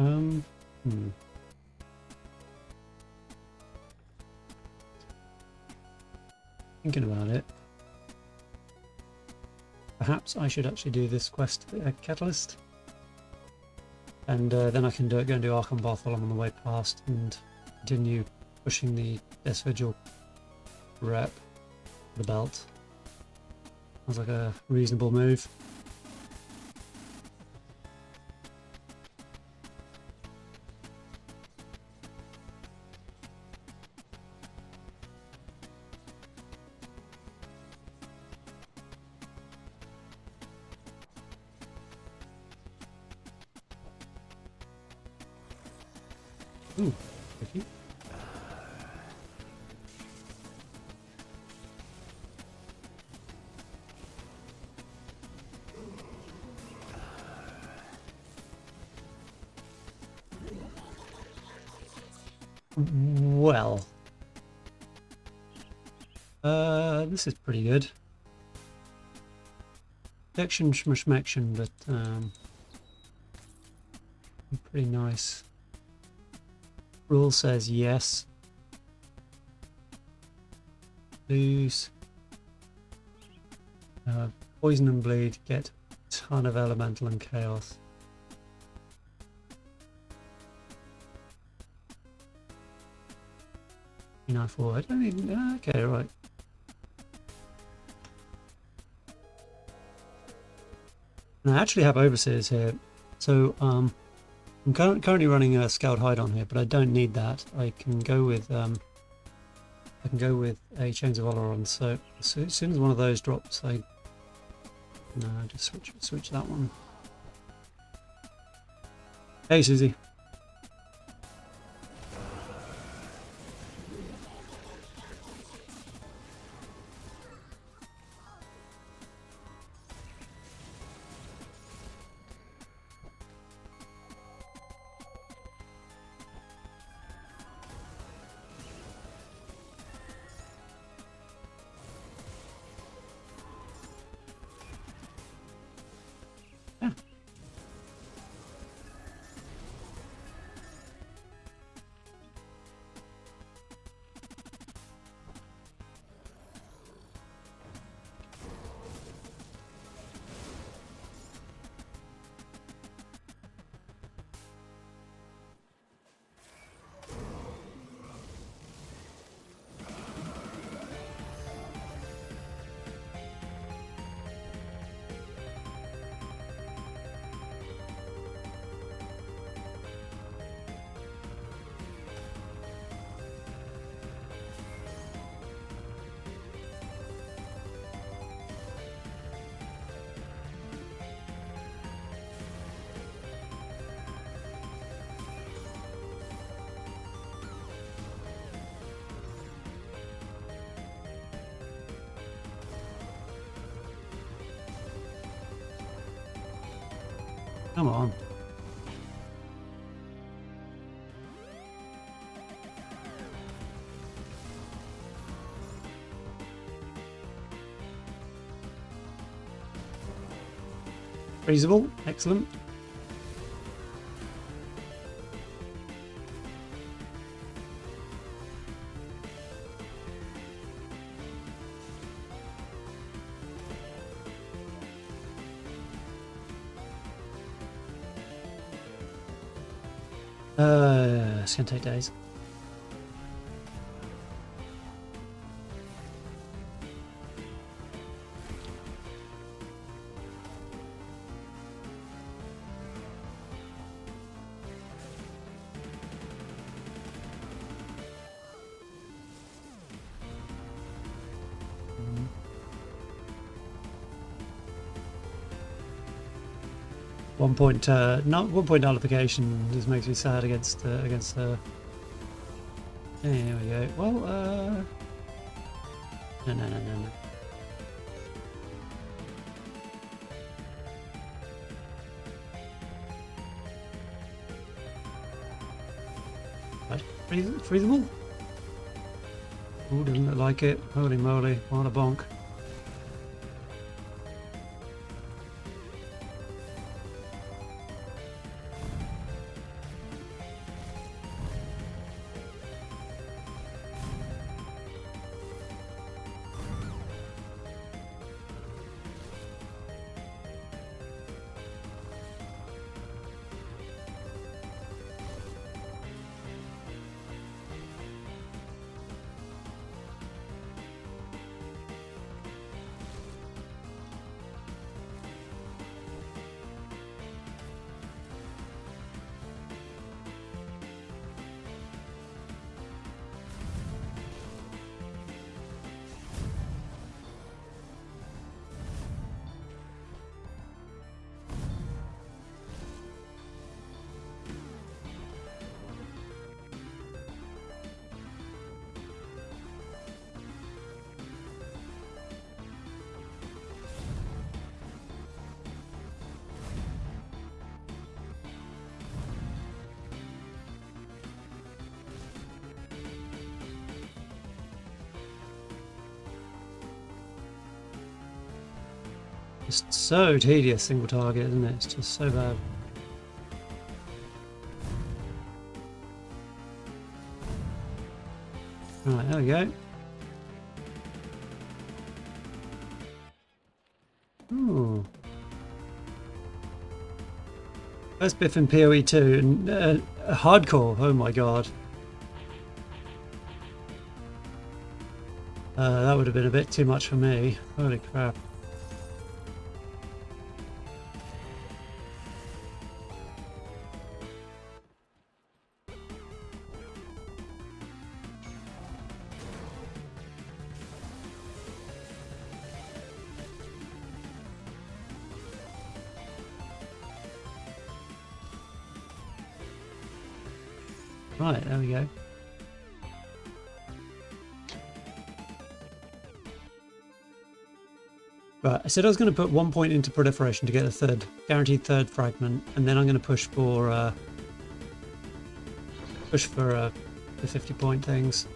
Hmm. Thinking about it. Perhaps I should actually do this quest Catalyst. And then I can go and do Archon Bath while I'm on the way past and continue pushing the Death Vigil rep, the belt. Sounds like a reasonable move. Ooh, okay. Well, this is pretty good. Protection schmishmection, but pretty nice. Rule says yes. Lose. Poison and bleed. Get a ton of elemental and chaos. I don't even. Okay, right. And I actually have overseers here, so I'm currently running a Scaled Hide on here, but I don't need that. I can go with a Chains of Oleron. So as soon as one of those drops, just switch that one. Hey, Susie. Come on. Freezable, excellent. It's gonna take days. One point, not 1 point nullification just makes me sad against her. There we go. Well, no. Right, freezable. Ooh, doesn't look like it. Holy moly! What a bonk. Just so tedious, single target, isn't it? It's just so bad. Right, there we go. Ooh. First biff in PoE 2 and hardcore, oh my god. That would have been a bit too much for me. Holy crap. Right, there we go. Right, I said I was going to put 1 point into proliferation to get a third, guaranteed third fragment, and then I'm going to push for the 50-point things.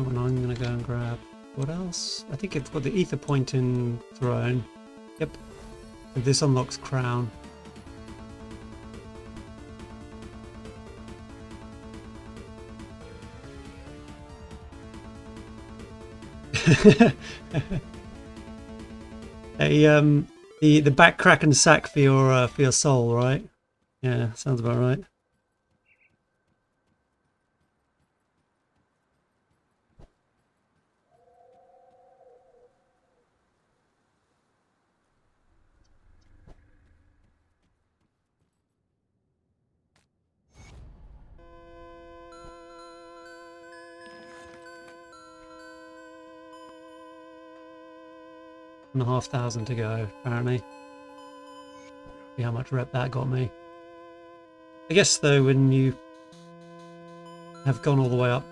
Oh, and I'm going to go and grab what else? I think it's got the ether point in throne. Yep. So this unlocks crown. The back crack and sack for your soul, right? Yeah, sounds about right. And 500 to go, apparently. See how much rep that got me. I guess though, when you have gone all the way up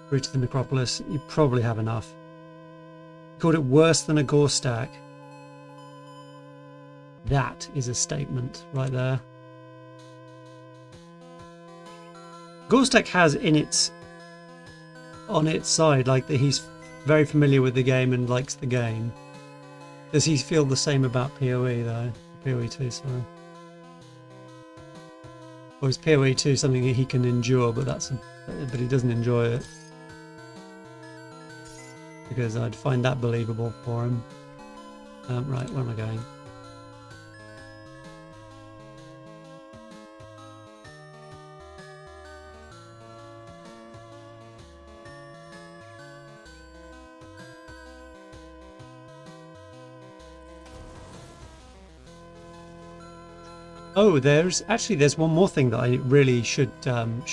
through to the Necropolis, you probably have enough. Called it worse than a gore stack. That is a statement right there. Gore stack has on its side, like, that he's very familiar with the game and likes the game. Does he feel the same about PoE though? PoE 2, sorry. Or is PoE 2 something that he can endure, but he doesn't enjoy it? Because I'd find that believable for him. Right, where am I going? Oh, there's one more thing that I really should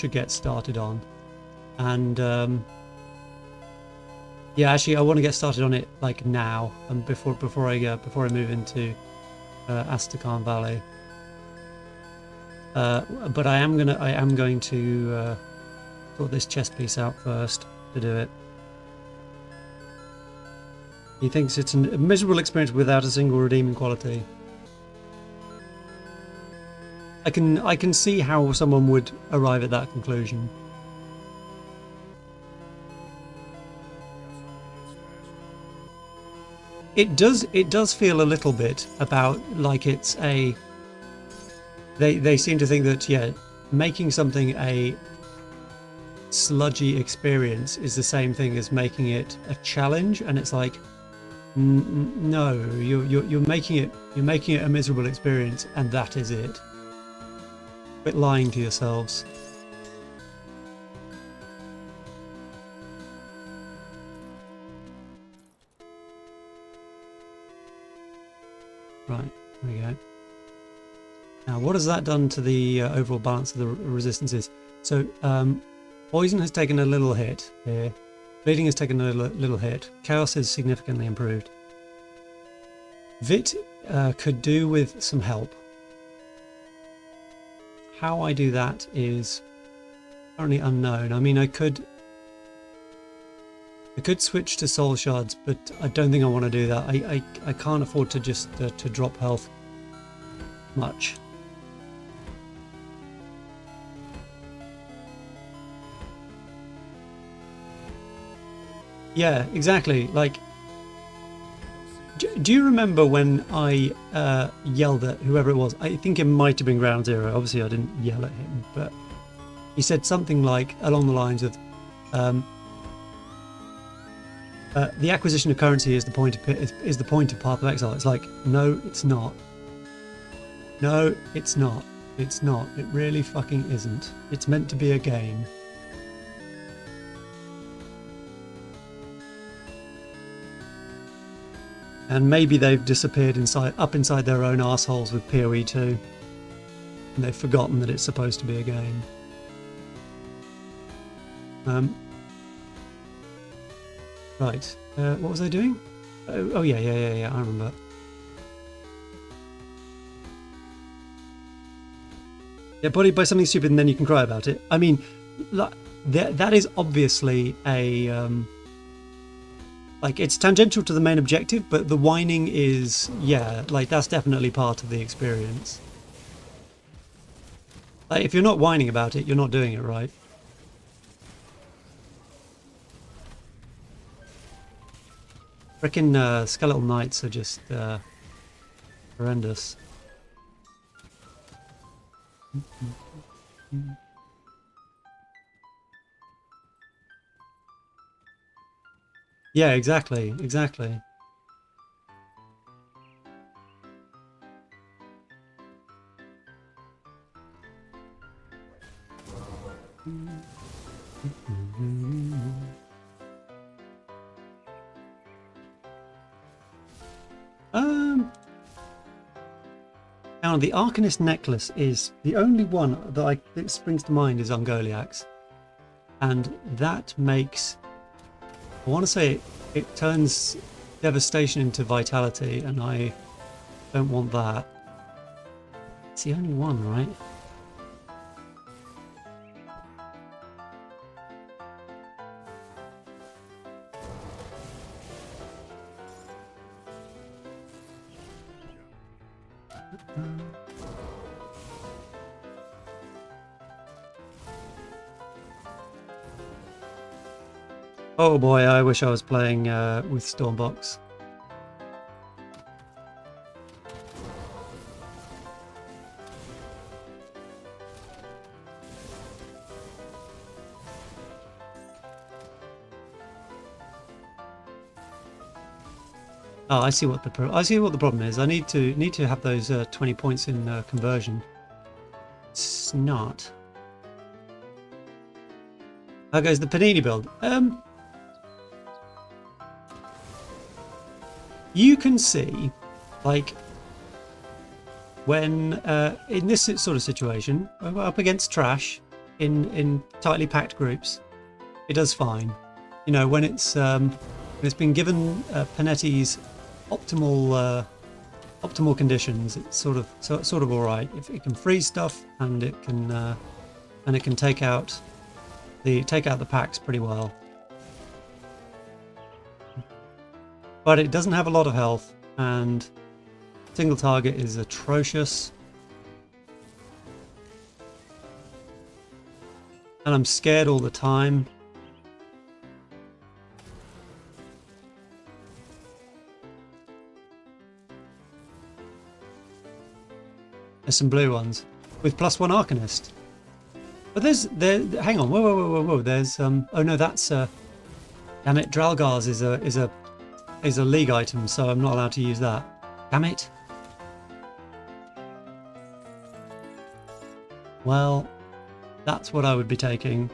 get started on, and yeah, actually I want to get started on it like now, and before I move into Asterkarn Valley. But I am going to sort this chest piece out first to do it. He thinks it's a miserable experience without a single redeeming quality. I can see how someone would arrive at that conclusion. It does feel a little bit about like it's a. They seem to think that, yeah, making something a sludgy experience is the same thing as making it a challenge, and it's like, no, you're making it a miserable experience, and that is it. Quit lying to yourselves. Right, there we go. Now, what has that done to the overall balance of the resistances? So, poison has taken a little hit here. Bleeding has taken a little hit. Chaos is significantly improved. Vit could do with some help. How I do that is currently unknown. I mean, I could switch to soul shards, but I don't think I want to do that. I can't afford to just to drop health much. Yeah, exactly. Like, Do you remember when I yelled at whoever it was? I think it might have been Ground Zero. Obviously, I didn't yell at him, but he said something like along the lines of, "The acquisition of currency is the point of Path of Exile." It's like, no, it's not. No, it's not. It's not. It really fucking isn't. It's meant to be a game. And maybe they've disappeared up inside their own arseholes with PoE 2. And they've forgotten that it's supposed to be a game. Right. What was I doing? Oh yeah, I remember. Get bullied by something stupid and then you can cry about it. I mean, that is obviously a... like, it's tangential to the main objective, but the whining is, yeah, like, that's definitely part of the experience. Like, if you're not whining about it, you're not doing it right. Frickin' Skeletal Knights are just horrendous. Yeah, exactly. Now the Arcanist necklace is the only one that springs to mind is Ungoliax, and that makes, I want to say it turns devastation into vitality, and I don't want that. It's the only one, right? Oh boy, I wish I was playing with Stormbox. Oh, I see what the problem is. I need to have those 20 points in conversion. It's not. How goes the Panetti build? You can see, like, when in this sort of situation, up against trash in tightly packed groups, it does fine. You know, when it's been given Panetti's optimal conditions, it's sort of all right. If it can freeze stuff and it can take out the packs pretty well. But it doesn't have a lot of health, and single target is atrocious. And I'm scared all the time. There's some blue ones with +1 Arcanist. But hang on, whoa. There's oh no, that's damn it, Dralgar's is a league item, so I'm not allowed to use that. Damn it. Well, that's what I would be taking.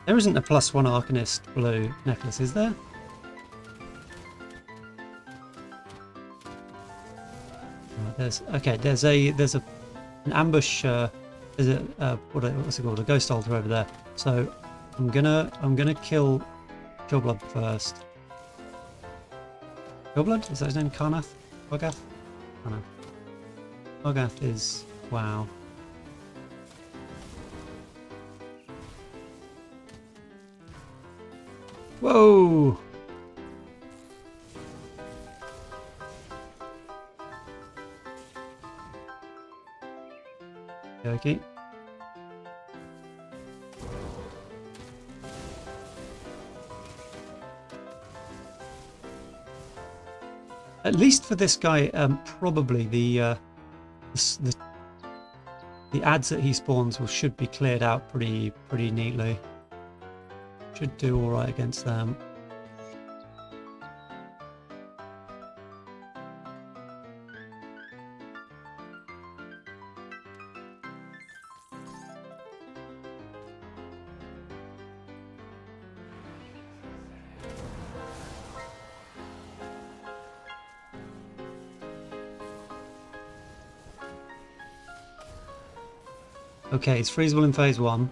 There isn't a +1 Arcanist blue necklace, is there? There's an ambush. There's what's it called? A ghost altar over there. So I'm gonna kill Chillblood first. Chillblood? Is that his name? Karnath? Chillblood? Karnath. Chillblood is wow. Whoa! Okay. At least for this guy, probably the ads that he spawns should be cleared out pretty neatly. Should do all right against them. Okay, it's freezable in phase 1.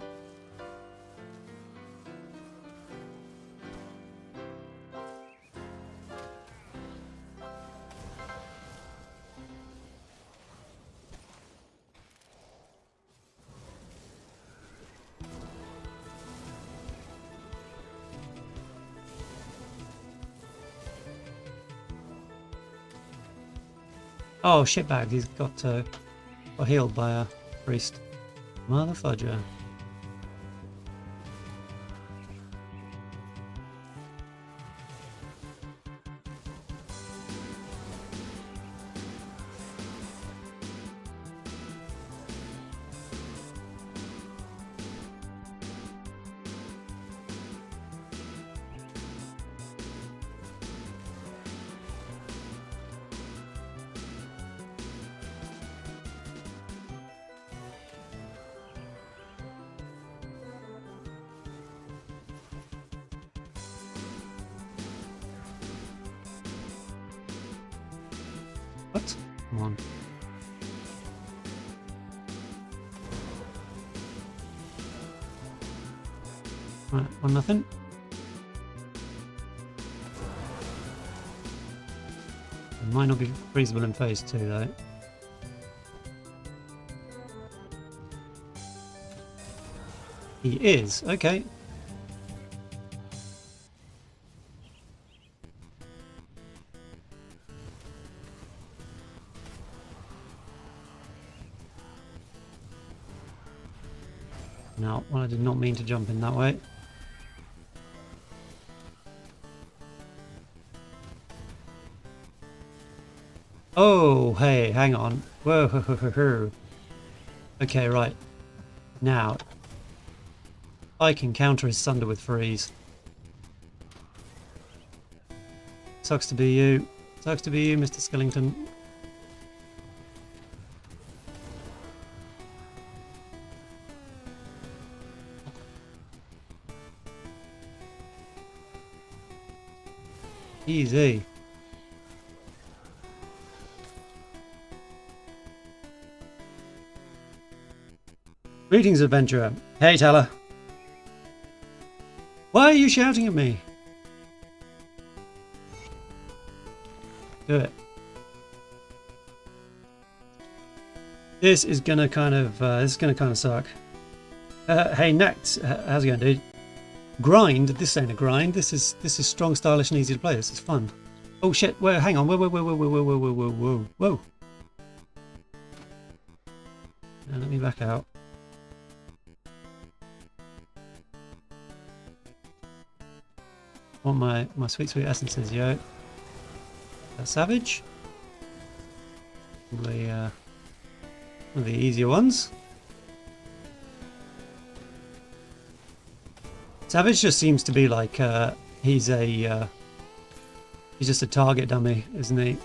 Oh, shitbag, he's got healed by a priest. Motherfudger. What? Come on. Right, 1-0. It might not be freezable in phase 2 though. He is, okay. No, well, I did not mean to jump in that way. Oh, hey, hang on. Whoa, ho, ho, ho, ho. Okay, right. Now, I can counter his thunder with freeze. Sucks to be you. Sucks to be you, Mr. Skellington. Easy. Greetings, adventurer. Hey, Teller. Why are you shouting at me? Do it. This is gonna kind of suck. Hey, Next, how's it going, dude? Grind? This ain't a grind. This is strong, stylish, and easy to play. This is fun. Oh shit! Whoa, hang on. Whoa. Now let me back out. I want my sweet essences, yo. Savage. Probably one of the easier ones. Savage just seems to be like he's just a target dummy, isn't he?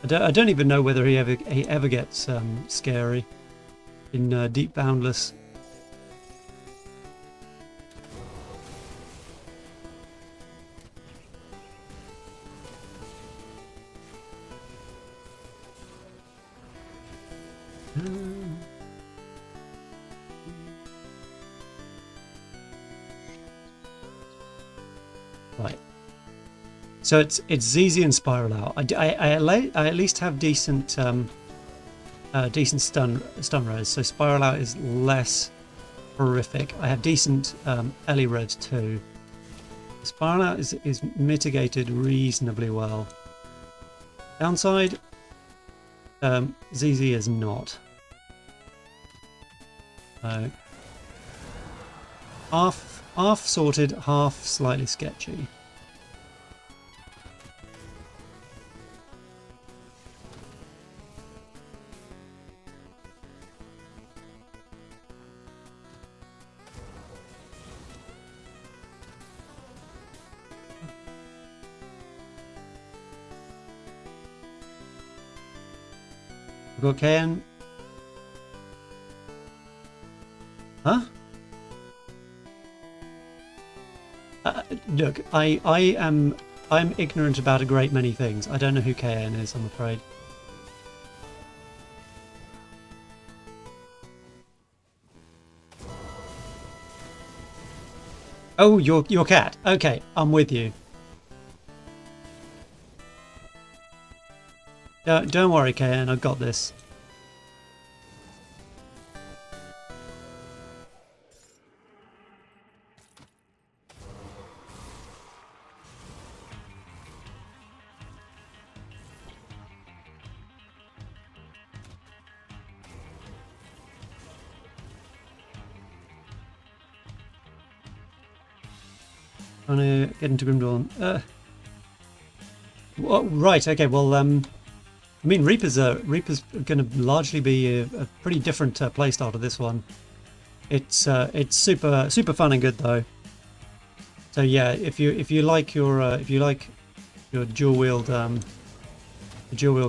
I don't even know whether he ever gets scary in Deep Boundless. Right. So it's Xixii and SpiralOut. I at least have decent stun res. So SpiralOut is less horrific. I have decent Ellie red too. SpiralOut is mitigated reasonably well. Downside, Xixii is not. Half sorted, half slightly sketchy. We've got KN. Huh? Look, I'm ignorant about a great many things. I don't know who KN is, I'm afraid. Oh, your cat. Okay, I'm with you. Don't worry, KN, I've got this. Trying to get into Grimdawn. Well, right, okay, well, I mean, Reaper's going to largely be a pretty different playstyle to this one. It's super fun and good though. So yeah, if you like your dual wield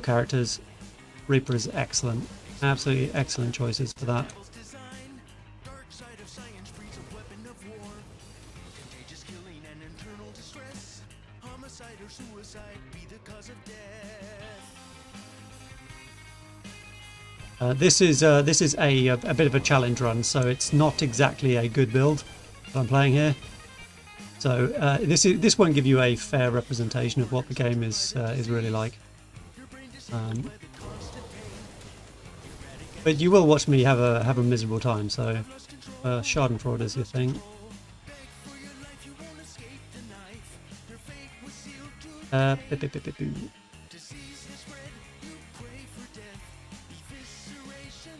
characters, Reaper is excellent. Absolutely excellent choices for that. This is a bit of a challenge run, so it's not exactly a good build that I'm playing here. So this won't give you a fair representation of what the game is really like. But you will watch me have a miserable time. So Schadenfreude is your thing. I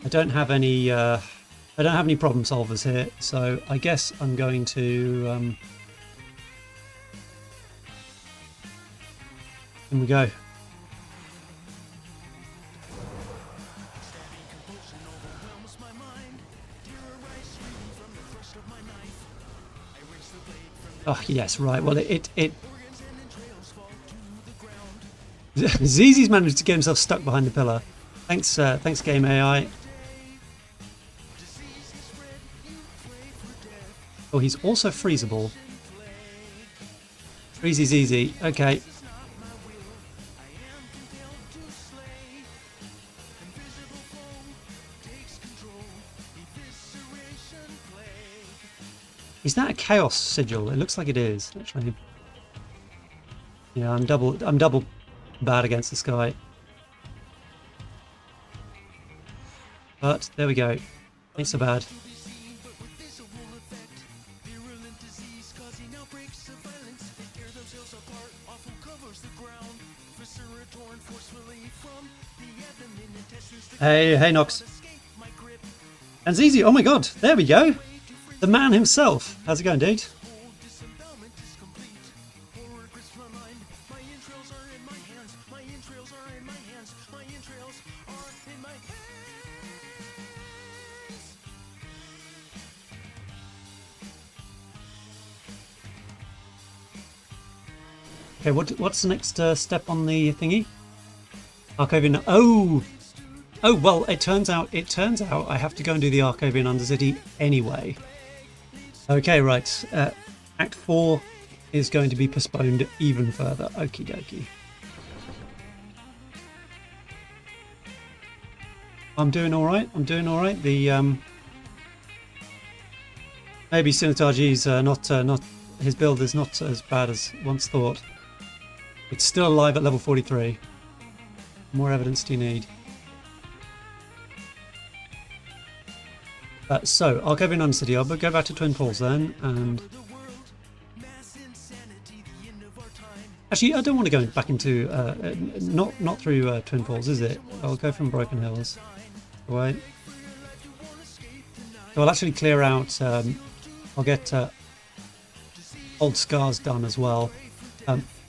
don't have any problem solvers here, so I guess I'm going to in we go. Oh yes, right. Well, it Xixei's managed to get himself stuck behind the pillar. Thanks, game AI. Oh, he's also freezable. Freezy's easy. Okay. Is that a chaos sigil? It looks like it is, actually. Yeah, I'm double bad against this guy. But there we go. Ain't so bad. Hey, Nox. And Xixii, oh my god, there we go. The man himself. How's it going, dude? Okay, what's the next step on the thingy? Arkovian. Oh, well, it turns out I have to go and do the Arkovian Undercity anyway. Okay, right. Act 4 is going to be postponed even further. Okie dokie. I'm doing all right. The maybe Sinitar G's not his build is not as bad as once thought. It's still alive at level 43. More evidence do you need? So, Arkovian Undercity. I'll go back to Twin Falls then, and actually, I don't want to go back into not through Twin Falls, is it? I'll go from Broken Hills. Wait. So I'll actually clear out. I'll get Old Scars done as well.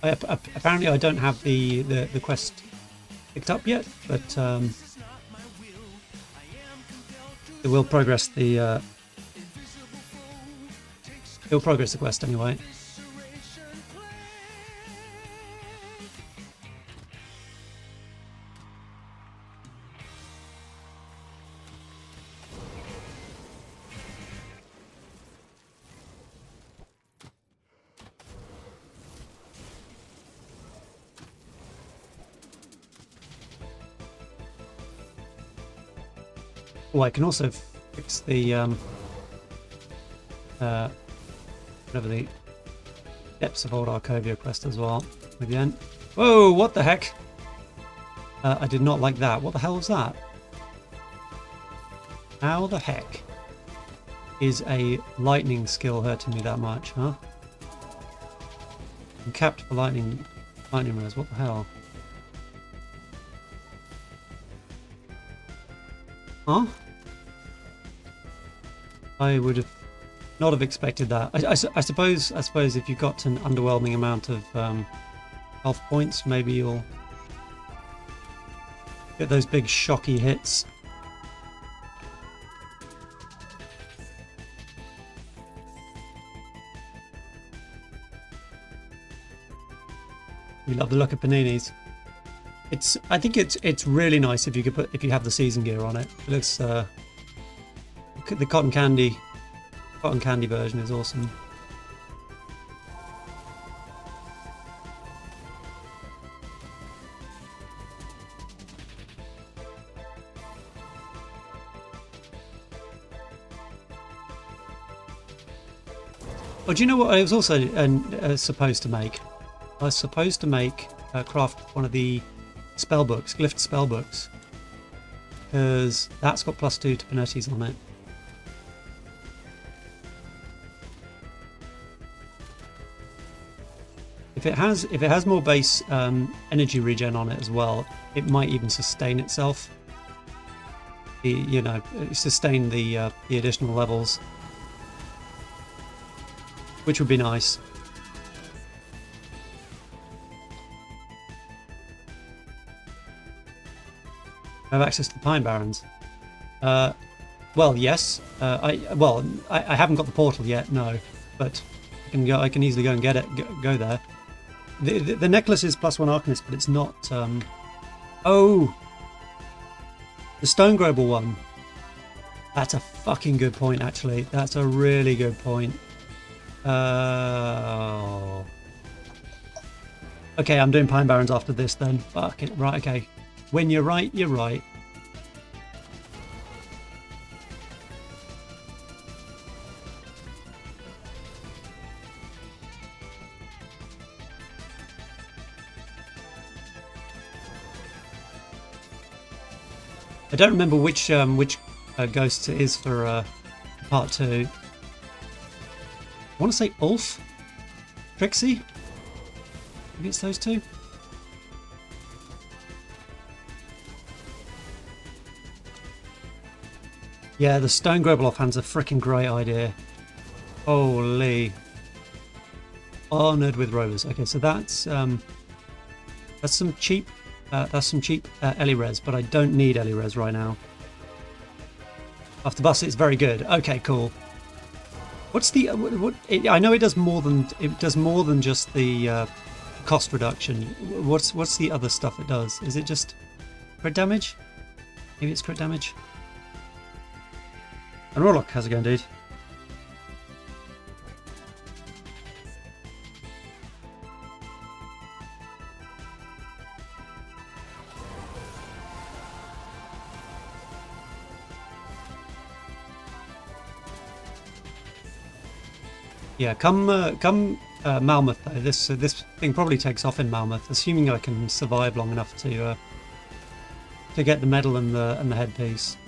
Apparently I don't have the quest picked up yet, but it will progress the quest anyway. Oh, I can also fix the whatever the Depths of Old Arkovia quest as well. Again. Whoa! What the heck? I did not like that. What the hell was that? How the heck is a lightning skill hurting me that much, huh? I'm capped for lightning res. What the hell? Huh? I would have not have expected that. I suppose if you've got an underwhelming amount of health points, maybe you'll get those big shocky hits. We love the look of paninis. I think it's really nice if you have the season gear on it. It looks the cotton candy version is awesome. Oh, do you know what I was also supposed to make? I was supposed to make craft one of the spellbooks, glyphed spellbooks, because that's got +2 to Panetti's on it. If it has more base energy regen on it as well, it might even sustain itself. Sustain the additional levels, which would be nice. I have access to the Pine Barrens. Well, yes. I haven't got the portal yet, no, but I can easily go and get it. Go there. The necklace is +1 Arcanist, but it's not. Oh, the Stone Grobel one. That's a fucking good point, actually. That's a really good point. Okay, I'm doing Pine Barrens after this then. Fuck it. Right, okay. When you're right, you're right. I don't remember which ghost it is for part 2. I want to say Ulf? Trixee? Maybe it's those two? Yeah, the Stone Grobel Offhand's a freaking great idea. Holy. Honoured with rovers. Okay, so that's some cheap Ellie-res, but I don't need Ellie-res right now. After bus, it's very good. Okay, cool. What's the I know it does more than just the cost reduction. What's the other stuff it does? Is it just crit damage? Maybe it's crit damage. And Warlock, how's it going, dude? Yeah, come Malmouth though. This thing probably takes off in Malmouth, assuming I can survive long enough to get the medal and the headpiece.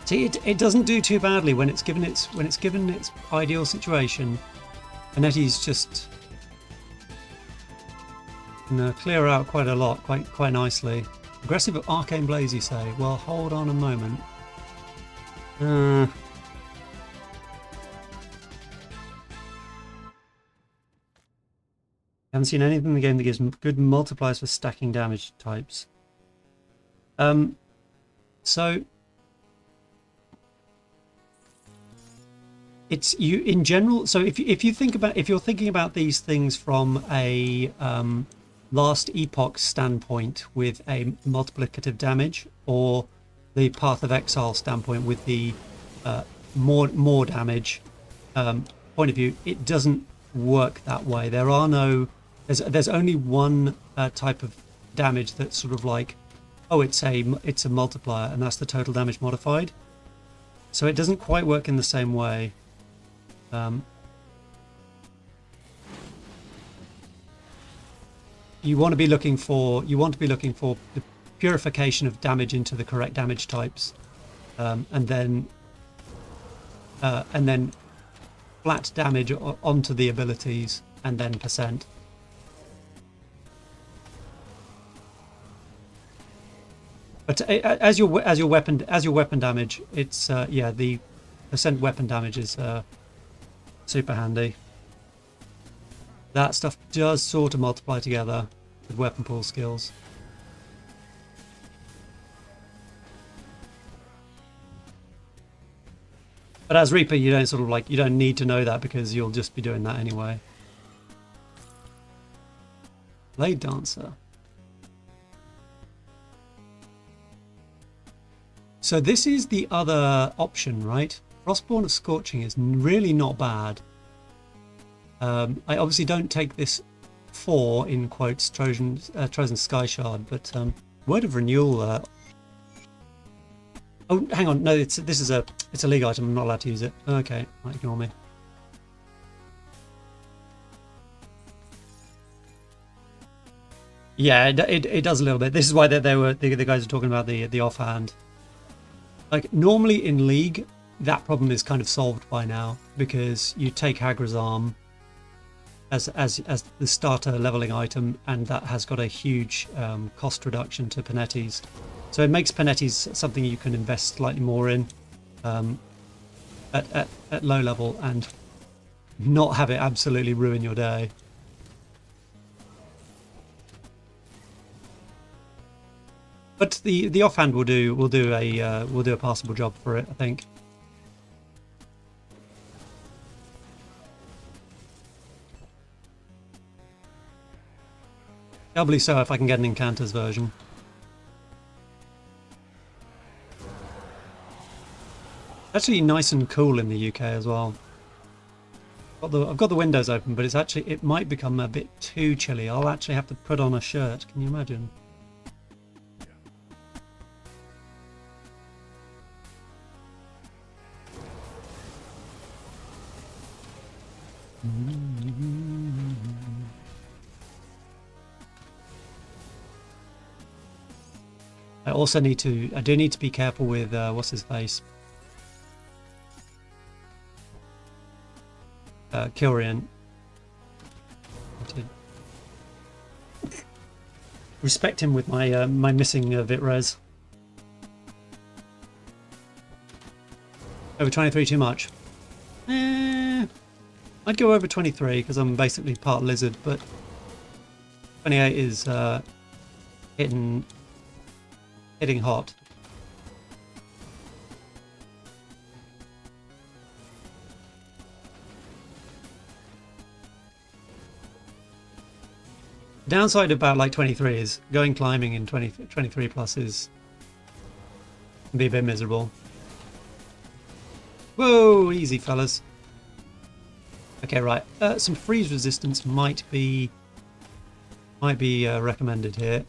See, it doesn't do too badly when it's given its ideal situation. Panetti's just can clear out quite a lot, quite nicely. Aggressive arcane blaze, you say? Well, hold on a moment. Haven't seen anything in the game that gives good multipliers for stacking damage types. So it's you in general. So if you're thinking about these things from a last epoch standpoint with a multiplicative damage, or the Path of Exile standpoint with the more damage point of view, it doesn't work that way. There are no there's only one type of damage that's sort of like, oh, it's a multiplier, and that's the total damage modified. So it doesn't quite work in the same way. You want to be looking for the purification of damage into the correct damage types, and then flat damage onto the abilities, and then percent. But as your weapon damage, it's yeah, the percent weapon damage is super handy. That stuff does sort of multiply together with weapon pool skills. But as Reaper, you don't need to know that, because you'll just be doing that anyway. Blade Dancer. So this is the other option, right? Frostborn of Scorching is really not bad. I obviously don't take this for, in quotes, Trojan Sky Shard, but Word of Renewal. Oh, hang on, no, it's a league item. I'm not allowed to use it. Okay, right, ignore me. Yeah, it does a little bit. This is why the guys are talking about the offhand. Like, normally in League, that problem is kind of solved by now, because you take Hagra's Arm as the starter leveling item, and that has got a huge cost reduction to Panetti's. So it makes Panetti's something you can invest slightly more in at low level, and not have it absolutely ruin your day. But the offhand will do a passable job for it, I think. Doubly so if I can get an Encanters version. Actually nice and cool in the UK as well. I've got the windows open, but it might become a bit too chilly. I'll actually have to put on a shirt. Can you imagine? I do need to be careful with what's his face, Kilrian. Respect him with my my missing Vitres. Over 23 too much. I'd go over 23 because I'm basically part lizard, but 28 is hitting hot. Downside about like 23 is going climbing in 23 plus can be a bit miserable. Whoa, easy fellas. Okay, right. Some freeze resistance might be recommended here.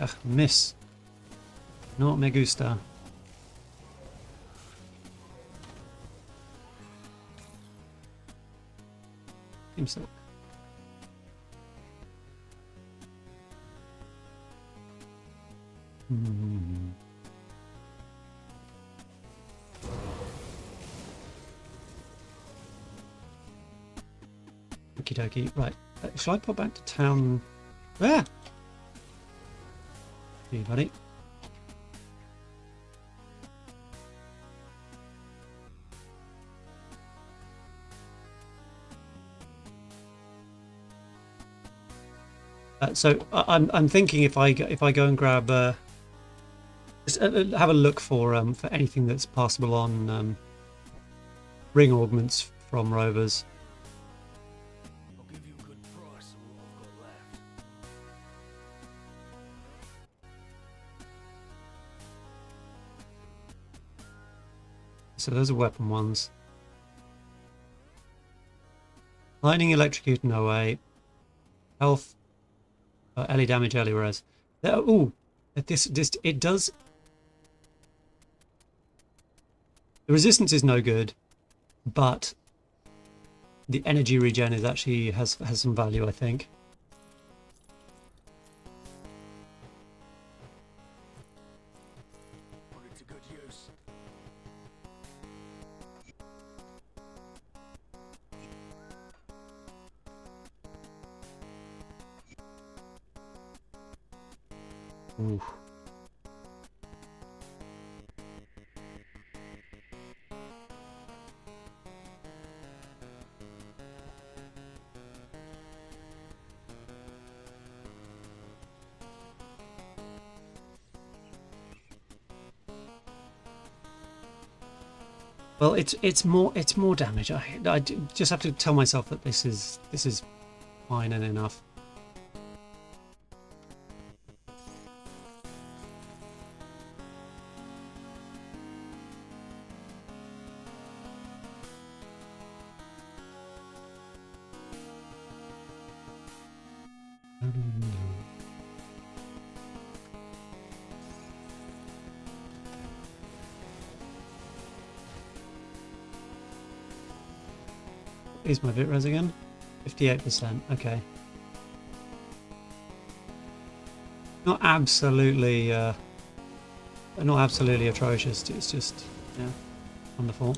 Ugh, miss. Not me gusta. Himself. Okie dokie. Right. Shall I pop back to town? Ah! Hey, buddy. So I'm thinking if I go and grab just have a look for anything that's passable on ring augments from rovers. I'll give you a good price on what I've got left. So those are weapon ones. Lightning, electrocute, no way. Health. Ellie damage, Ellie res. Ooh, this it does. The resistance is no good, but the energy regen is actually has some value, I think. Put it to good use. Ooh. Well, it's more damage. I just have to tell myself that this is fine and enough. Is my bit res again? 58%. Okay. Not absolutely atrocious. It's just, yeah, wonderful.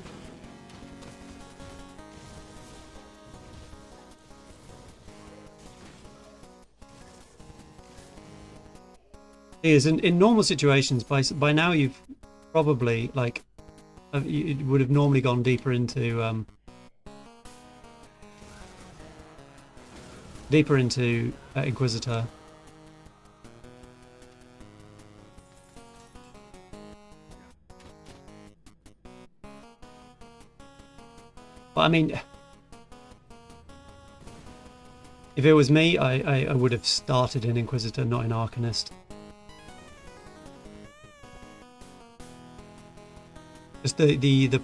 It is in normal situations. By now you've probably you would have normally gone deeper into Inquisitor. But I mean, if it was me, I would have started in Inquisitor, not in Arcanist. Just the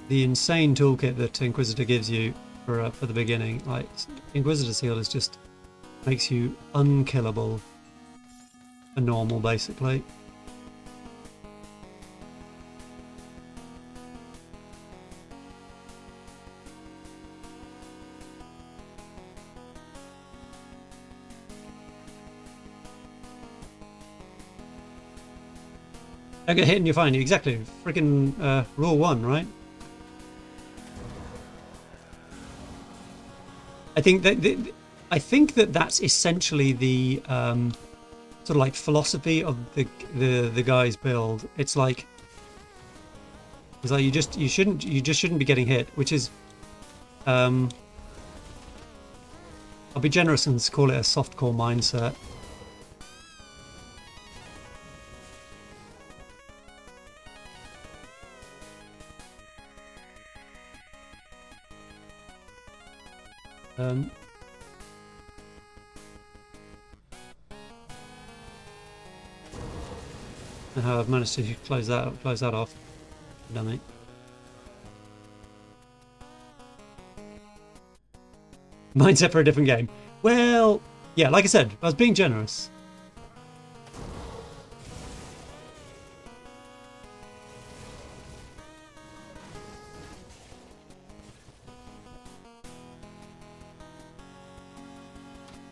insane toolkit that Inquisitor gives you for the beginning, like Inquisitor Seal, is just makes you unkillable for normal, basically. I get hit and you're fine. Exactly. Freaking rule 1, right? I think that that's essentially the sort of like philosophy of the guy's build. It's like you just shouldn't be getting hit, which is I'll be generous and call it a softcore mindset. And how I've managed to close that off. Dummy. Mindset for a different game. Well, yeah, like I said, I was being generous.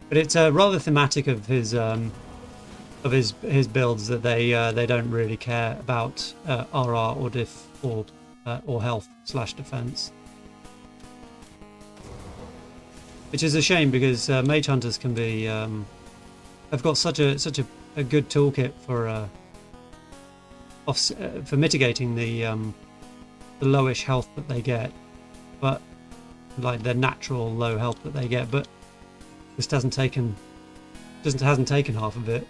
But it's rather thematic of his builds that they don't really care about RR or diff or health / defense, which is a shame because mage hunters can be have got such a good toolkit for mitigating the lowish health that they get, but like their natural low health that they get, but this hasn't taken half of it.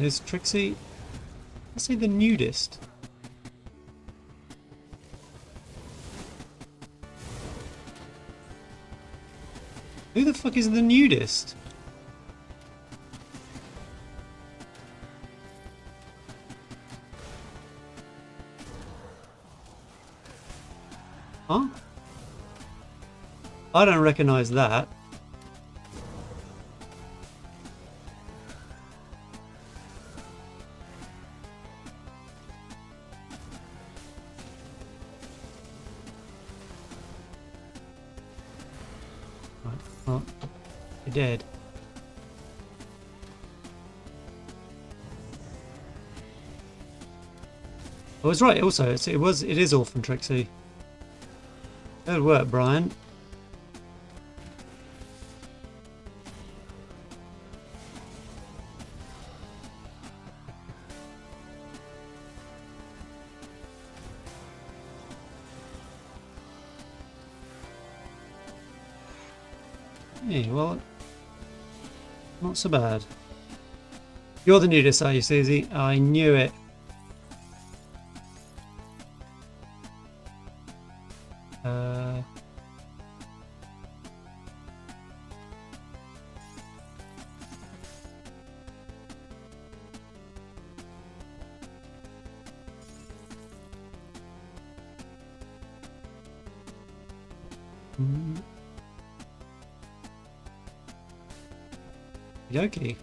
Is Trixee, let's say, the nudist? Who the fuck is the nudist? Huh? I don't recognize that. Well, you're dead. I was right. Also, it is all from Trixee. Good work, Brian. Hey, well, not so bad. You're the nudist, are you, Susie? I knew it. Okay.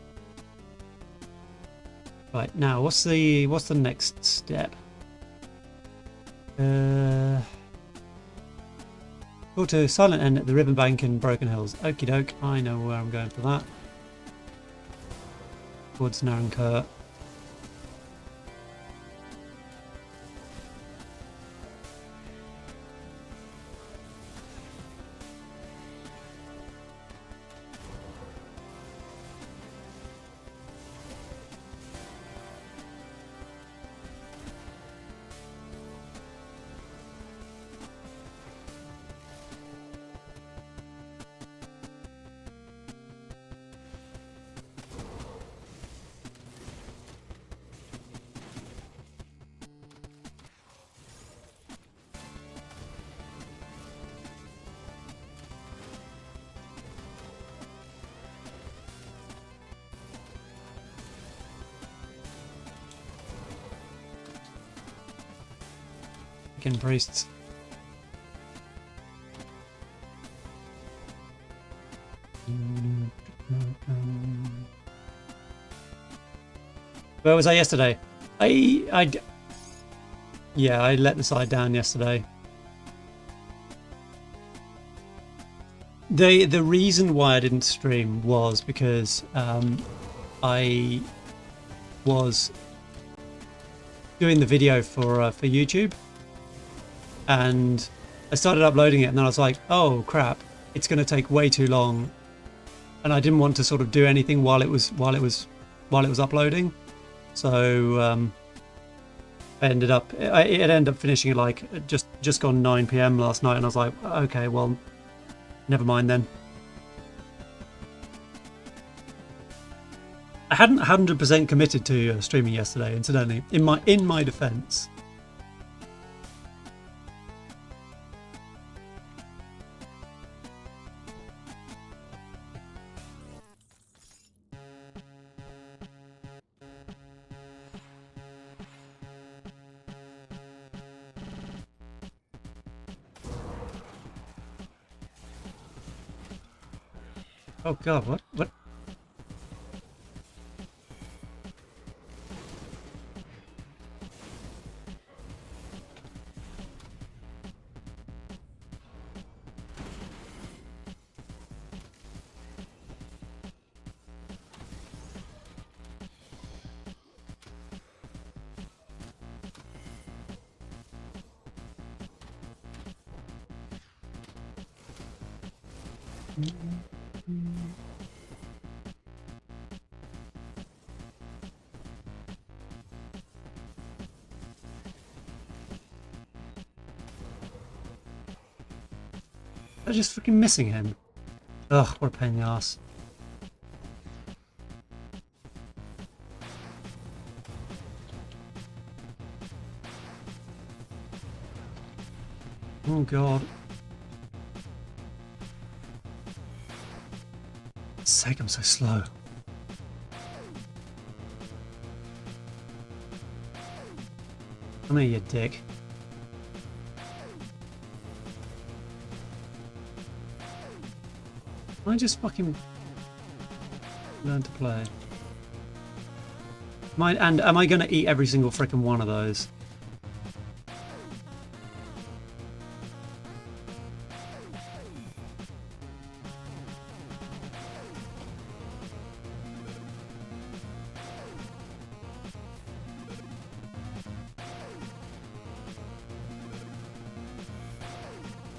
Right, now what's the next step? Go to Silent End at the Riverbank in Broken Hills. Okie doke, I know where I'm going for that. Towards Narenkurt. Priests. Where was I yesterday? Yeah, I let the side down yesterday. The reason why I didn't stream was because I was doing the video for YouTube. And I started uploading it, and then I was like, "Oh crap! It's going to take way too long," and I didn't want to sort of do anything while it was uploading. So it ended up finishing at like just gone 9 p.m. last night, and I was like, "Okay, well, never mind then." I hadn't 100% committed to streaming yesterday, incidentally. In my defence. Oh god, what? What? I'm just freaking missing him. Ugh, what a pain in the ass. Oh god. For God's sake, I'm so slow. Come here, you dick. I just fucking learn to play. Am I going to eat every single frickin' one of those?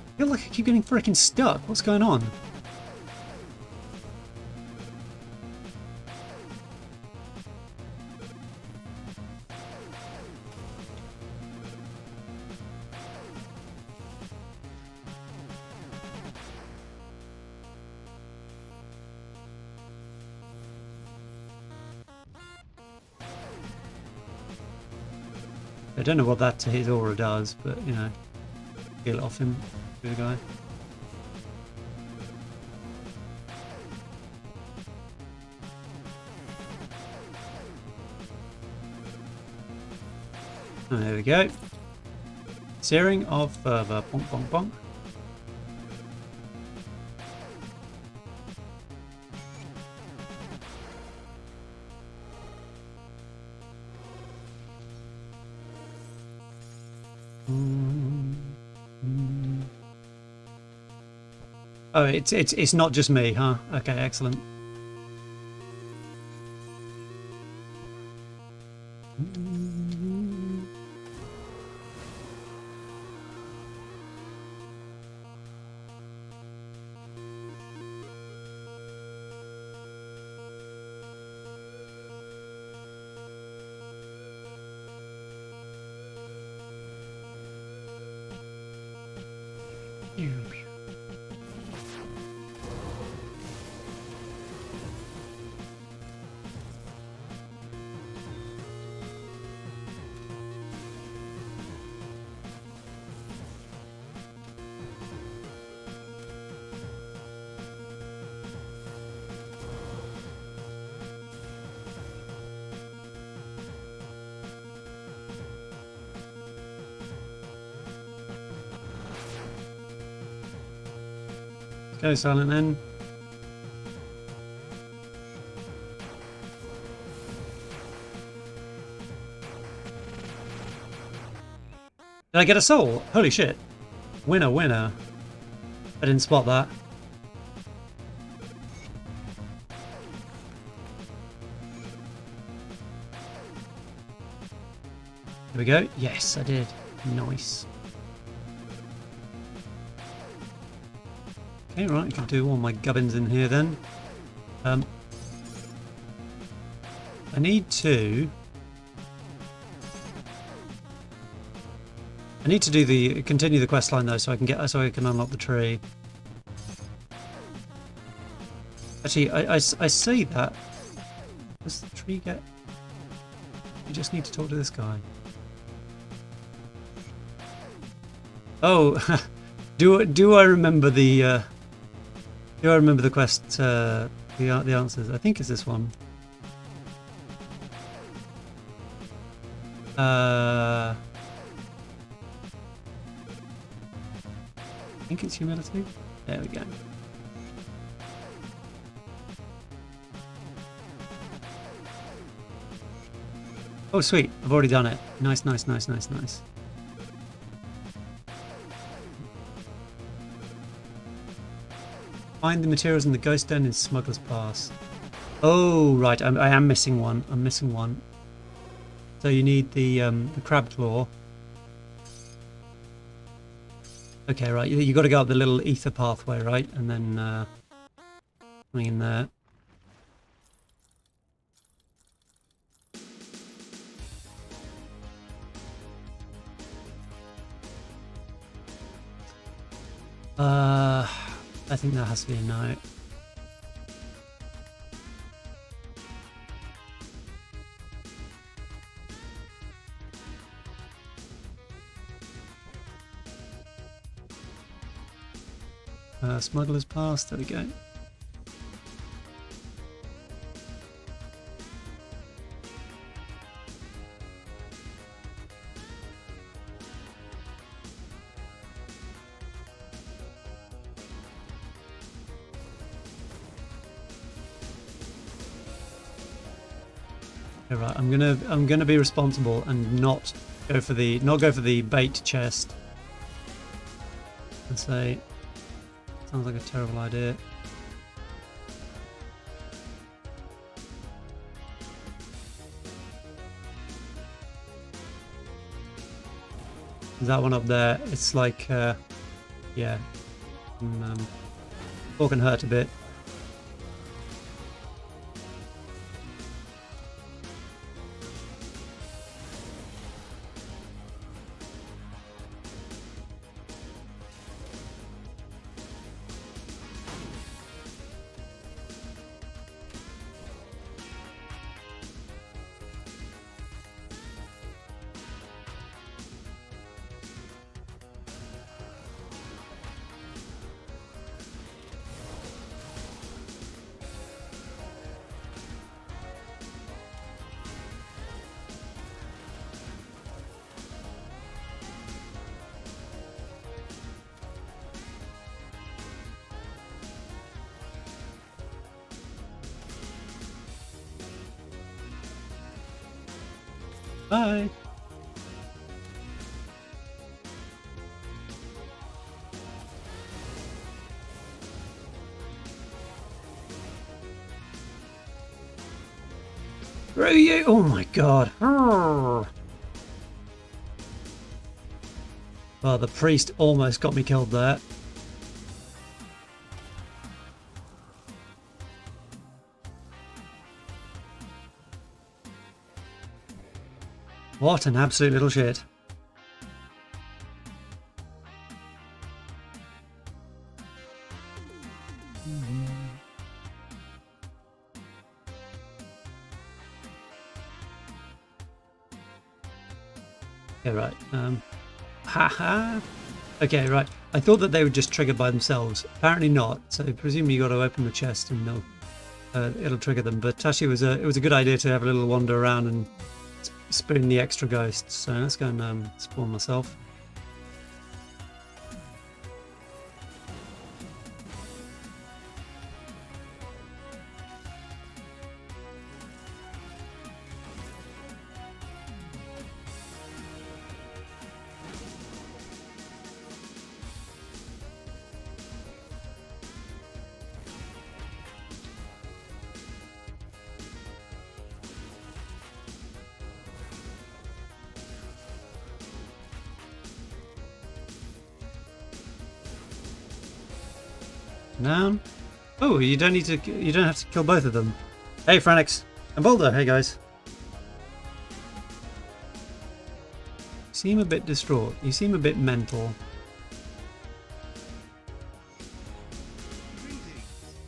I feel like I keep getting frickin' stuck. What's going on? I don't know what that to his aura does, but you know, peel it off him, do the guy. And there we go. Searing of Fervor. Bonk, bonk, bonk. Oh, it's not just me, huh? Okay, excellent. Go silent then. Did I get a soul? Holy shit. Winner, winner. I didn't spot that. Here we go. Yes, I did. Nice. Okay, right, I can do all my gubbins in here then. I need to continue the quest line though, so I can unlock the tree. Actually, I say that. Does the tree get? You just need to talk to this guy. Oh, do I remember the? Do I remember the quest? The answers. I think it's this one. I think it's humility. There we go. Oh, sweet. I've already done it. Nice, nice, nice, nice, nice. Find the materials in the ghost den in Smuggler's Pass. Oh, right. I am missing one. I'm missing one. So you need the crab claw. Okay, right. You got to go up the little ether pathway, right? And then coming in there. I think that has to be a no. Smuggler's Pass, there we go. Okay, right, I'm gonna be responsible and not go for the bait chest. And say sounds like a terrible idea. That one up there, it's like yeah, it can hurt a bit. Bye. Screw you! Oh my god. Oh, the priest almost got me killed there. What an absolute little shit. Okay, right. Haha. Okay, right. I thought that they would just trigger by themselves. Apparently not. So presumably you got to open the chest and it'll trigger them. But actually, it was a good idea to have a little wander around and spoon the extra ghosts. So let's go and spawn myself. Down. Oh, you don't have to kill both of them. Hey, Franix and Boulder. Hey, guys. You seem a bit distraught. You seem a bit mental.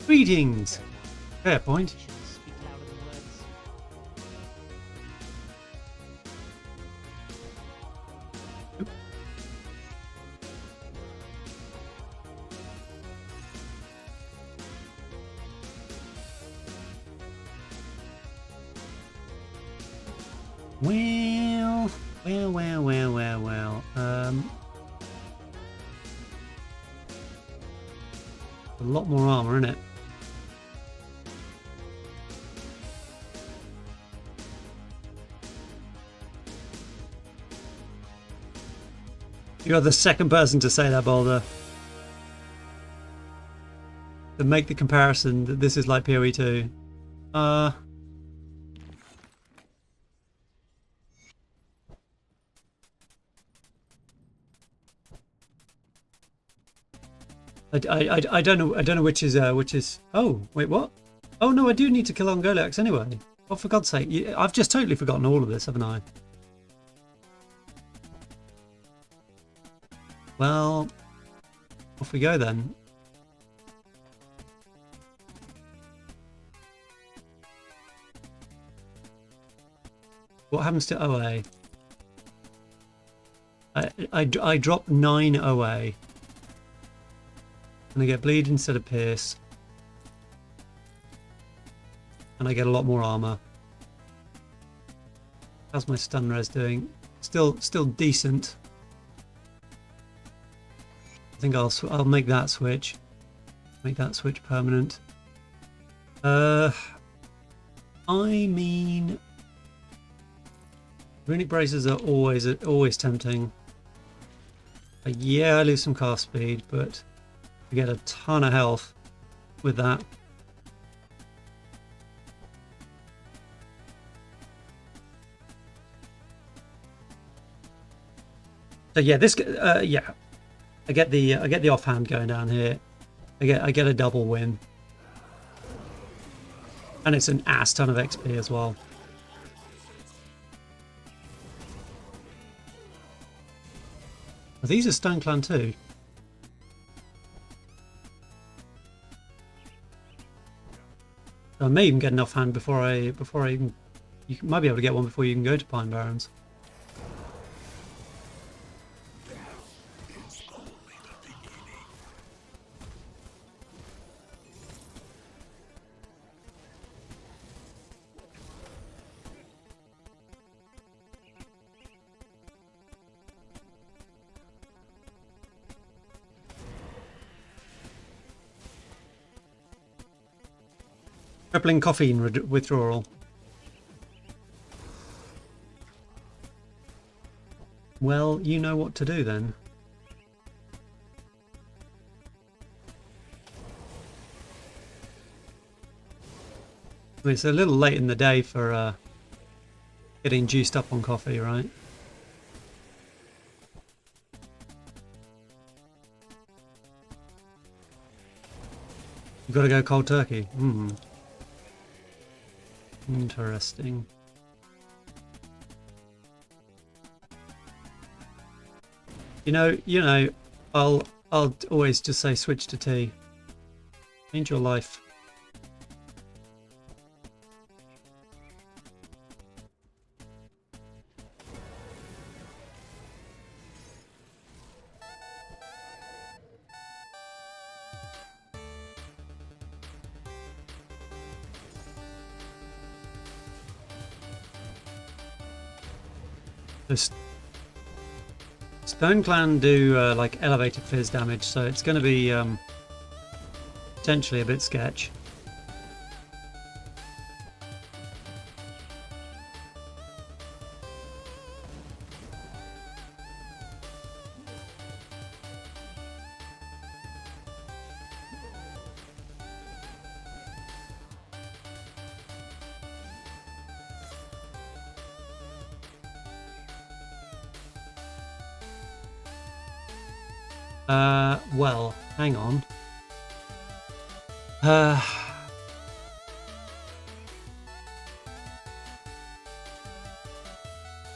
Greetings. Fair point. Well. A lot more armor, isn't it? You're the second person to say that, Boulder. To make the comparison that this is like PoE 2. I don't know which is oh wait, what? Oh no, I do need to kill Ungoliax anyway. Oh, for God's sake, I've just totally forgotten all of this, haven't I? Well, off we go then. What happens to OA? I drop 9 OA. And I get bleed instead of pierce. And I get a lot more armor. How's my stun res doing? Still decent. I think I'll make that switch. Make that switch permanent. I mean, runic braces are always tempting. Yeah, I lose some cast speed, but I get a ton of health with that. So yeah, this yeah, I get the offhand going down here. I get a double win, and it's an ass ton of XP as well. These are Stone Clan too. I may even get an offhand before I even. You might be able to get one before you can go to Pine Barrens. Crippling caffeine withdrawal. Well, you know what to do then. It's a little late in the day for getting juiced up on coffee, right? You've got to go cold turkey. Interesting. You know, I'll always just say switch to tea. Change your life. Stone Clan do like elevated fizz damage, so it's going to be potentially a bit sketch. Well, hang on.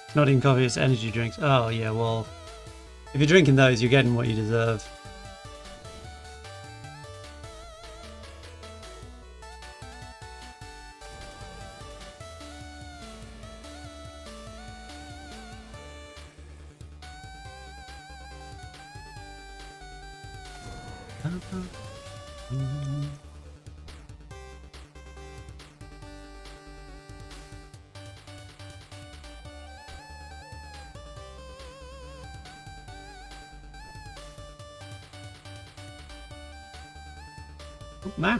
It's not even coffee, it's energy drinks. Oh yeah, well, if you're drinking those, you're getting what you deserve. Nah.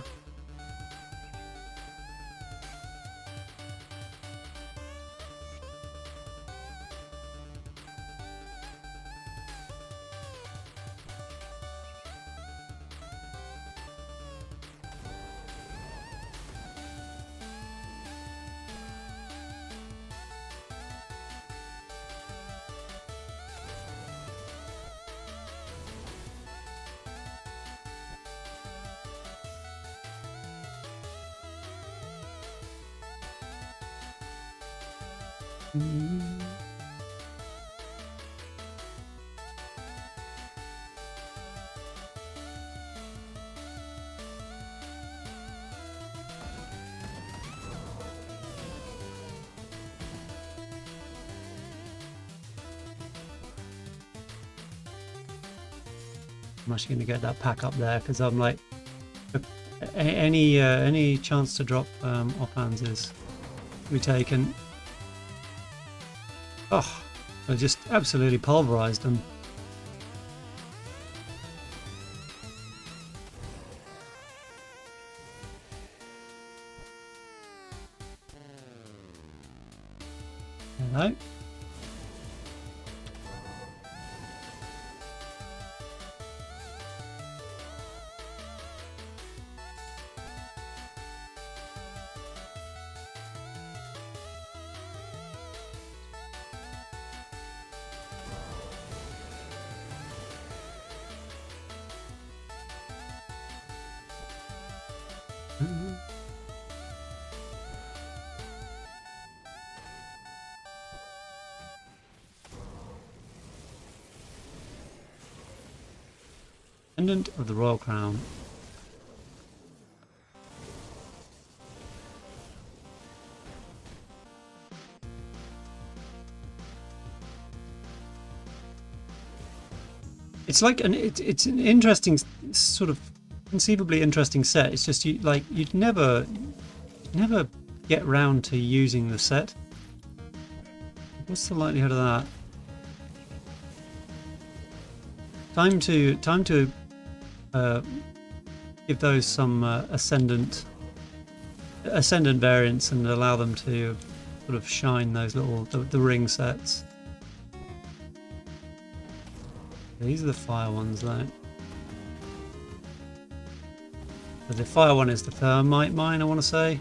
I'm actually going to get that pack up there because I'm like, any chance to drop offhands is to be taken. Oh, I just absolutely pulverized them. Hello. Pendant of the Royal Crown. It's like it's an interesting sort of conceivably interesting set. It's just you'd never get round to using the set. What's the likelihood of that? Time to give those some ascendant variants and allow them to sort of shine those little the ring sets. These are the fire ones though. So the fire one is the thermite mine, I want to say.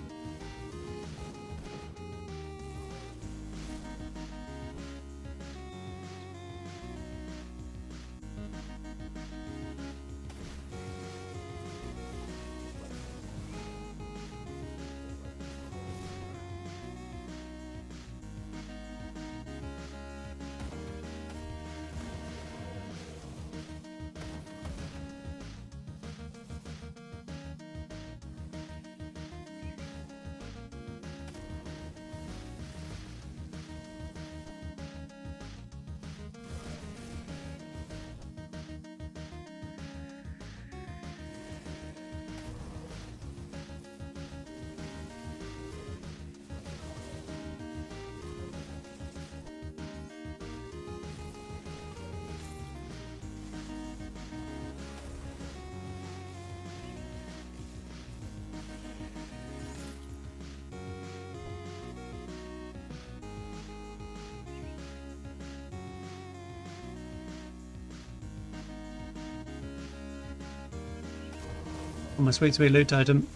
My sweet loot item.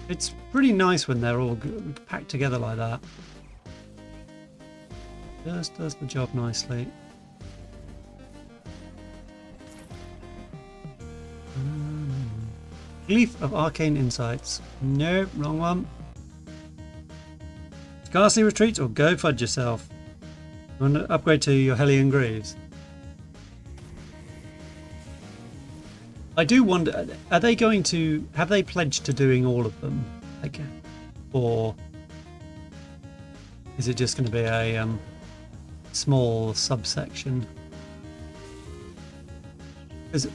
It's pretty nice when they're all packed together like that. Just does the job nicely. Leaf of Arcane Insights. No, wrong one. Scarcely retreat or go fudge yourself. You want to upgrade to your Hellion Greaves? I do wonder, are they going to, have they pledged to doing all of them again? Or is it just going to be a small subsection? Because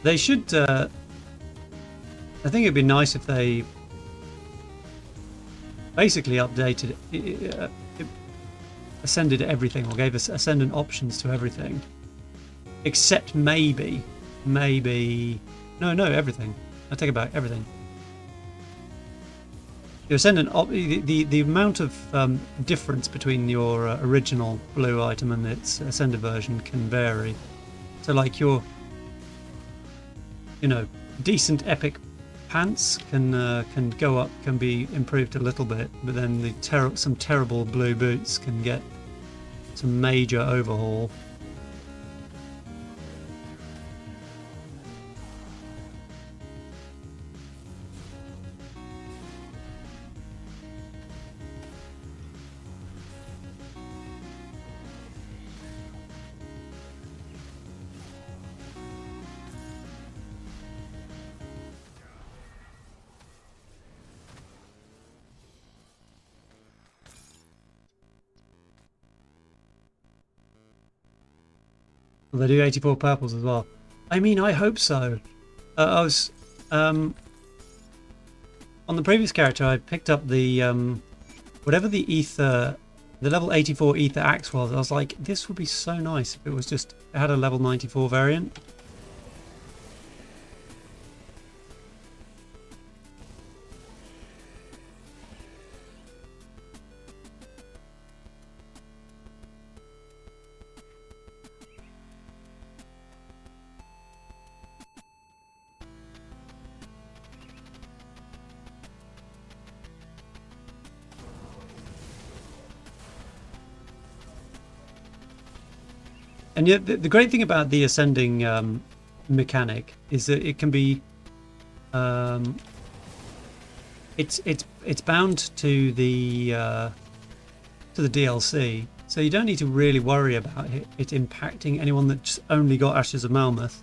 they should, I think it'd be nice if they basically updated, ascended everything, or gave us ascendant options to everything. Except maybe, no, everything. I take it back, everything. Your ascendant, the amount of difference between your original blue item and its ascended version can vary. So like your, you know, decent epic pants can go up, can be improved a little bit, but then the some terrible blue boots can get some major overhaul. They do 84 purples as well. I mean, I hope so. I was on the previous character. I picked up the whatever the ether, the level 84 ether axe was. I was like, this would be so nice if it was just it had a level 94 variant. And yet, the great thing about the ascending mechanic is that it can be, it's bound to the DLC, so you don't need to really worry about it impacting anyone that's only got Ashes of Malmouth.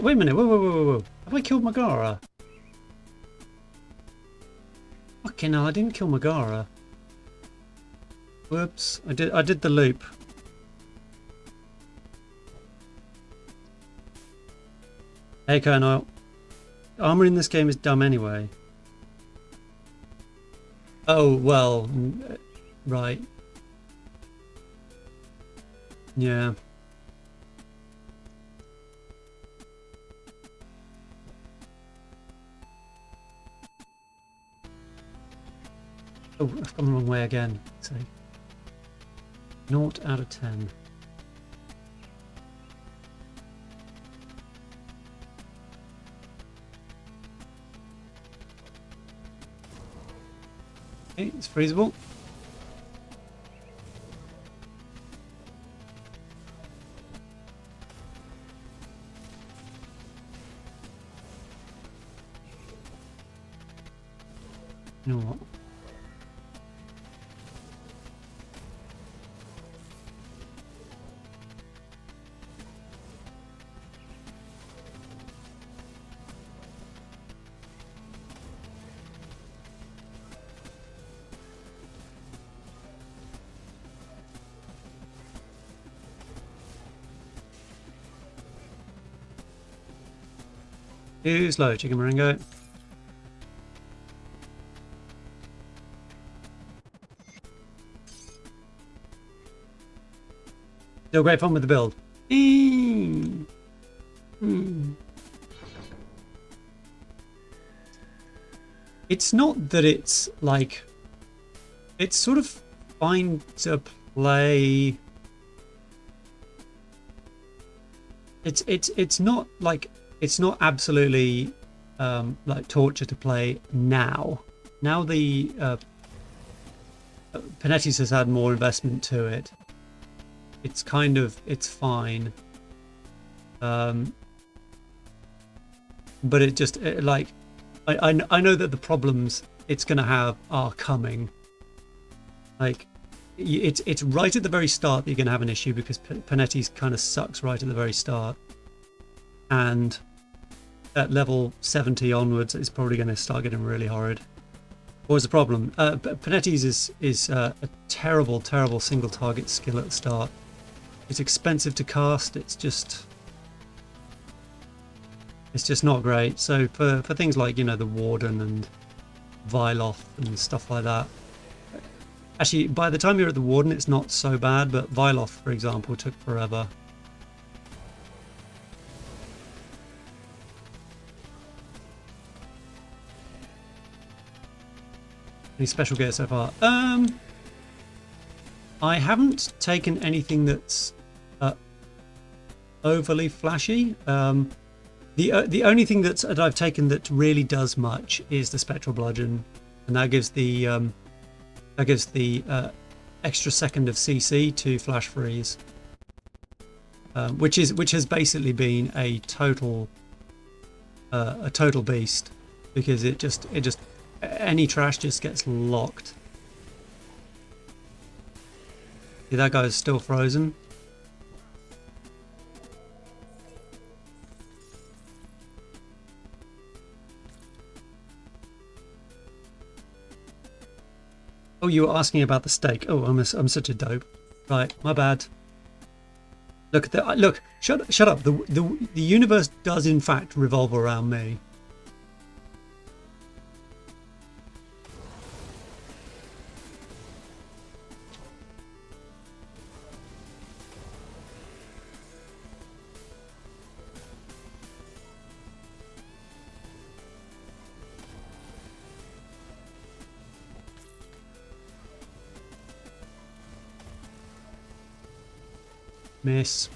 Wait a minute, whoa. Have I killed Mogara? Fucking hell, I didn't kill Mogara. Whoops, I did the loop. Hey Colonel, armor in this game is dumb anyway. Oh, well, right. Yeah. Oh, I've gone the wrong way again. So, 0 out of 10. Okay, it's freezable. You know what? Too slow, Chicken Moringo. Still great fun with the build. It's not that it's like, it's sort of fine to play. It's not like, it's not absolutely like torture to play now. Now the Panetti's has had more investment to it. It's kind of, it's fine. But it just, like, I know that the problems it's going to have are coming. Like, it's right at the very start that you're going to have an issue because Panetti's kind of sucks right at the very start. And at level 70 onwards, it's probably going to start getting really horrid. What was the problem? Panetti's is a terrible single target skill at the start. It's expensive to cast. It's just not great. So for things like, you know, the Warden and Vyloth and stuff like that. Actually, by the time you're at the Warden, it's not so bad, but Vyloth, for example, took forever. Any special gear so far? I haven't taken anything that's overly flashy. The only thing that I've taken that really does much is the Spectral Bludgeon, and that gives the extra second of CC to Flash Freeze, which has basically been a total beast, because it just any trash just gets locked. See, that guy's still frozen. Oh, you were asking about the stake. Oh, I'm such a dope. Right, my bad. Look at that. Look, shut up. The universe does in fact revolve around me. Miss.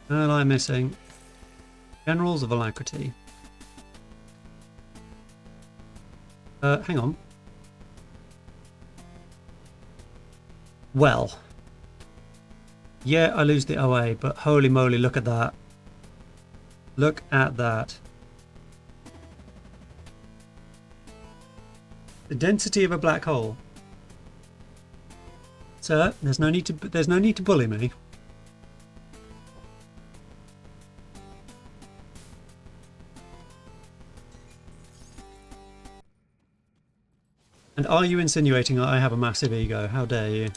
Ally missing. Generals of Alacrity. Hang on. Well. Yeah, I lose the OA, but holy moly, look at that. Look at that. The density of a black hole. Sir, there's no need to bully me. And are you insinuating I have a massive ego? How dare you?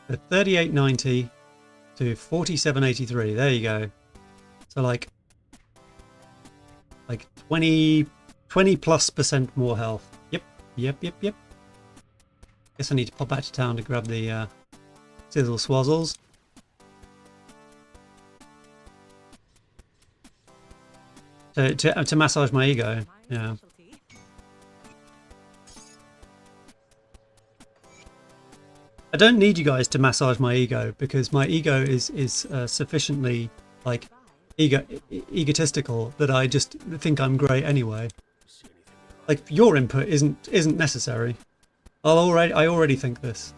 The 3890 to 4783. There you go. So like 20 plus % more health. Yep. Guess I need to pop back to town to grab the sizzle swazzles. To massage my ego, yeah. I don't need you guys to massage my ego, because my ego is sufficiently like egotistical that I just think I'm great anyway. Like, your input isn't necessary. I already think this.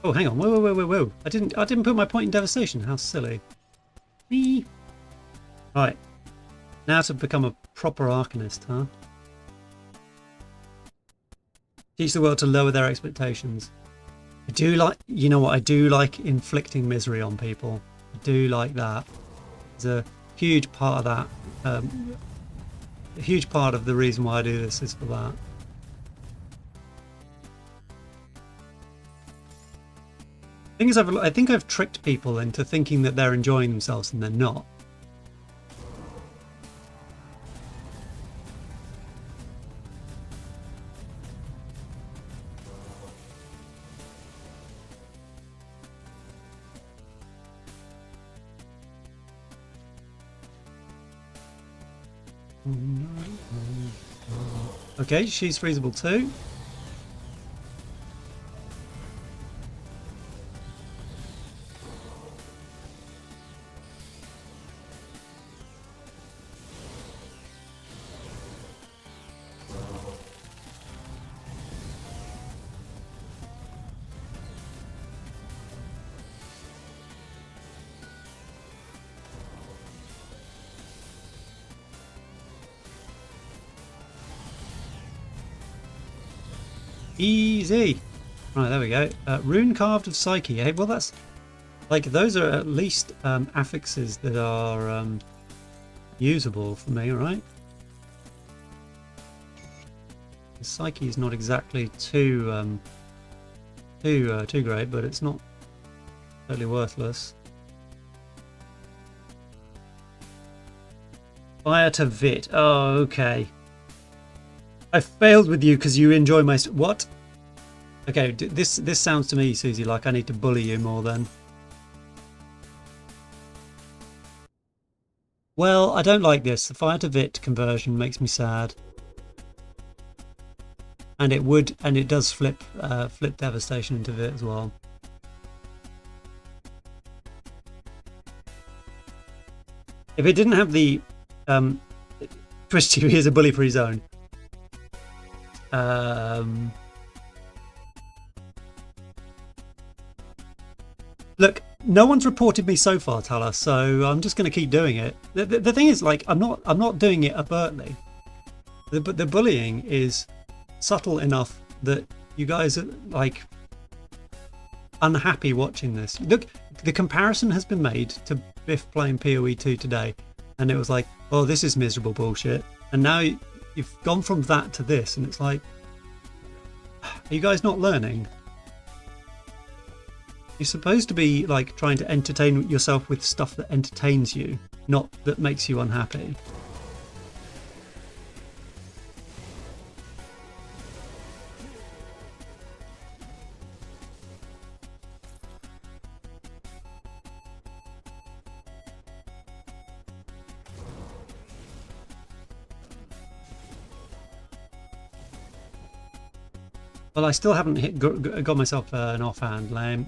Oh, hang on. Whoa. I didn't put my point in devastation. How silly. Me. Right. Now to become a proper Arcanist, huh? Teach the world to lower their expectations. I do like, you know what, I do like inflicting misery on people. I do like that. There's a huge part of that. A huge part of the reason why I do this is for that. Thing is, I think I've tricked people into thinking that they're enjoying themselves and they're not. Okay, she's freezable too. Easy. Right, there we go. Rune carved of Psyche. Hey, well, that's like those are at least affixes that are usable for me, right? The Psyche is not exactly too great, but it's not totally worthless. Fire to Vit. Oh, okay. I failed with you because you enjoy my... What? Okay, this sounds to me, Susie, like I need to bully you more then. Well, I don't like this. The Fire to Vit conversion makes me sad. And it does flip Devastation into Vit as well. If it didn't have the twist you, here's a bully free zone. Look, no one's reported me so far, Tala, so I'm just going to keep doing it. The thing is, like, I'm not doing it overtly. The bullying is subtle enough that you guys are like unhappy watching this. Look, the comparison has been made to Biff playing PoE 2 today, and it was like, oh, this is miserable bullshit. And now you've gone from that to this, and it's like, are you guys not learning? You're supposed to be like trying to entertain yourself with stuff that entertains you, not that makes you unhappy. Well, I still haven't got myself an offhand, lame.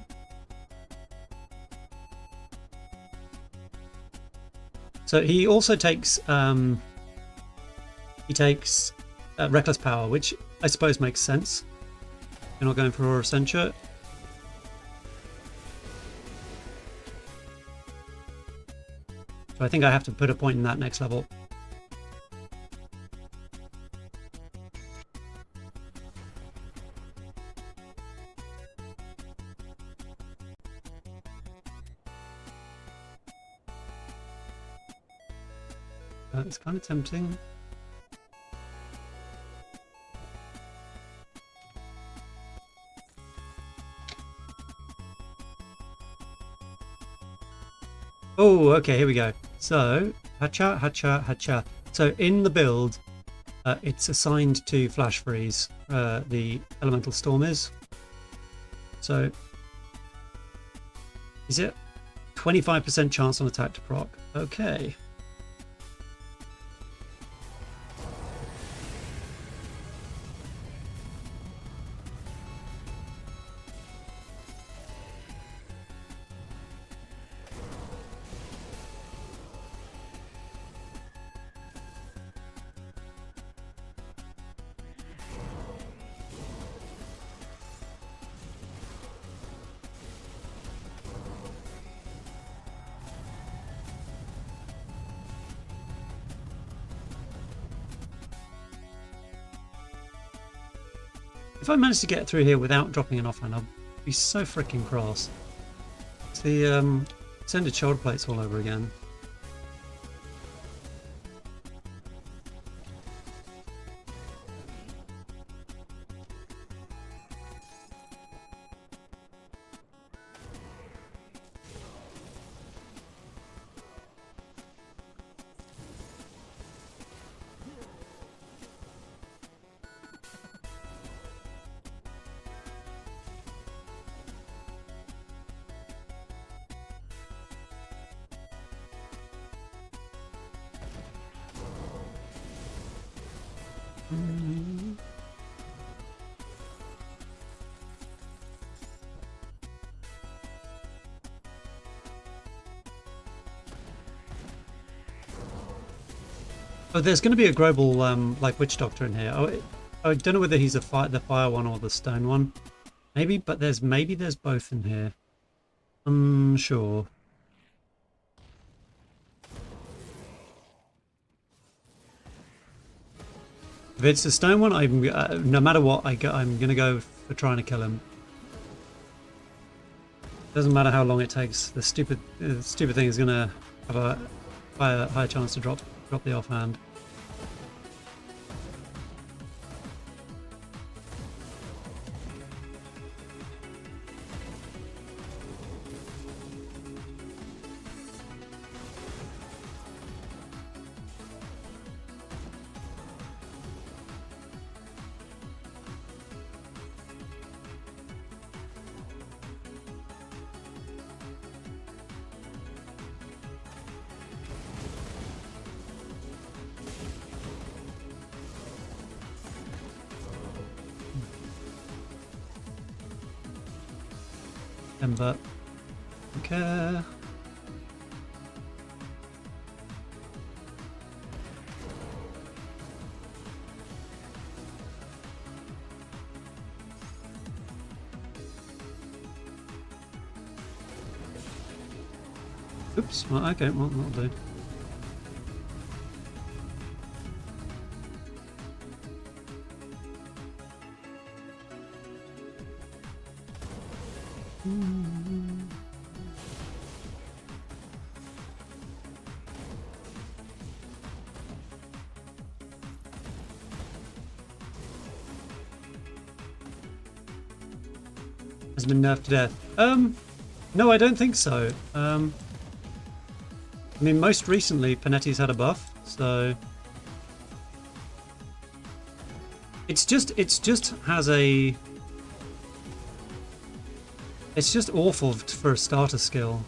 So he also takes reckless power, which I suppose makes sense. You're not going for Aura Censure. So I think I have to put a point in that next level. It's kind of tempting. Oh, okay, here we go. So, hacha, hacha, hacha. So in the build, it's assigned to Flash Freeze, the Elemental Storm is. So, is it 25% chance on attack to proc? Okay. If I manage to get through here without dropping an offhand, I'll be so freaking cross. It's the extended shoulder plates all over again. Oh, there's going to be a global like Witch Doctor in here. Oh, I don't know whether he's the fire one or the stone one. Maybe, but maybe there's both in here. I'm sure. If it's a stone one, I'm no matter what I'm gonna go for trying to kill him. Doesn't matter how long it takes. The stupid thing is gonna have a higher chance to drop the offhand. Ember. Okay. Oops. Well, okay. Well, that'll do. Has been nerfed to death. No, I don't think so. I mean, most recently, Panetti's had a buff, so it's just has a. It's just awful for a starter skill,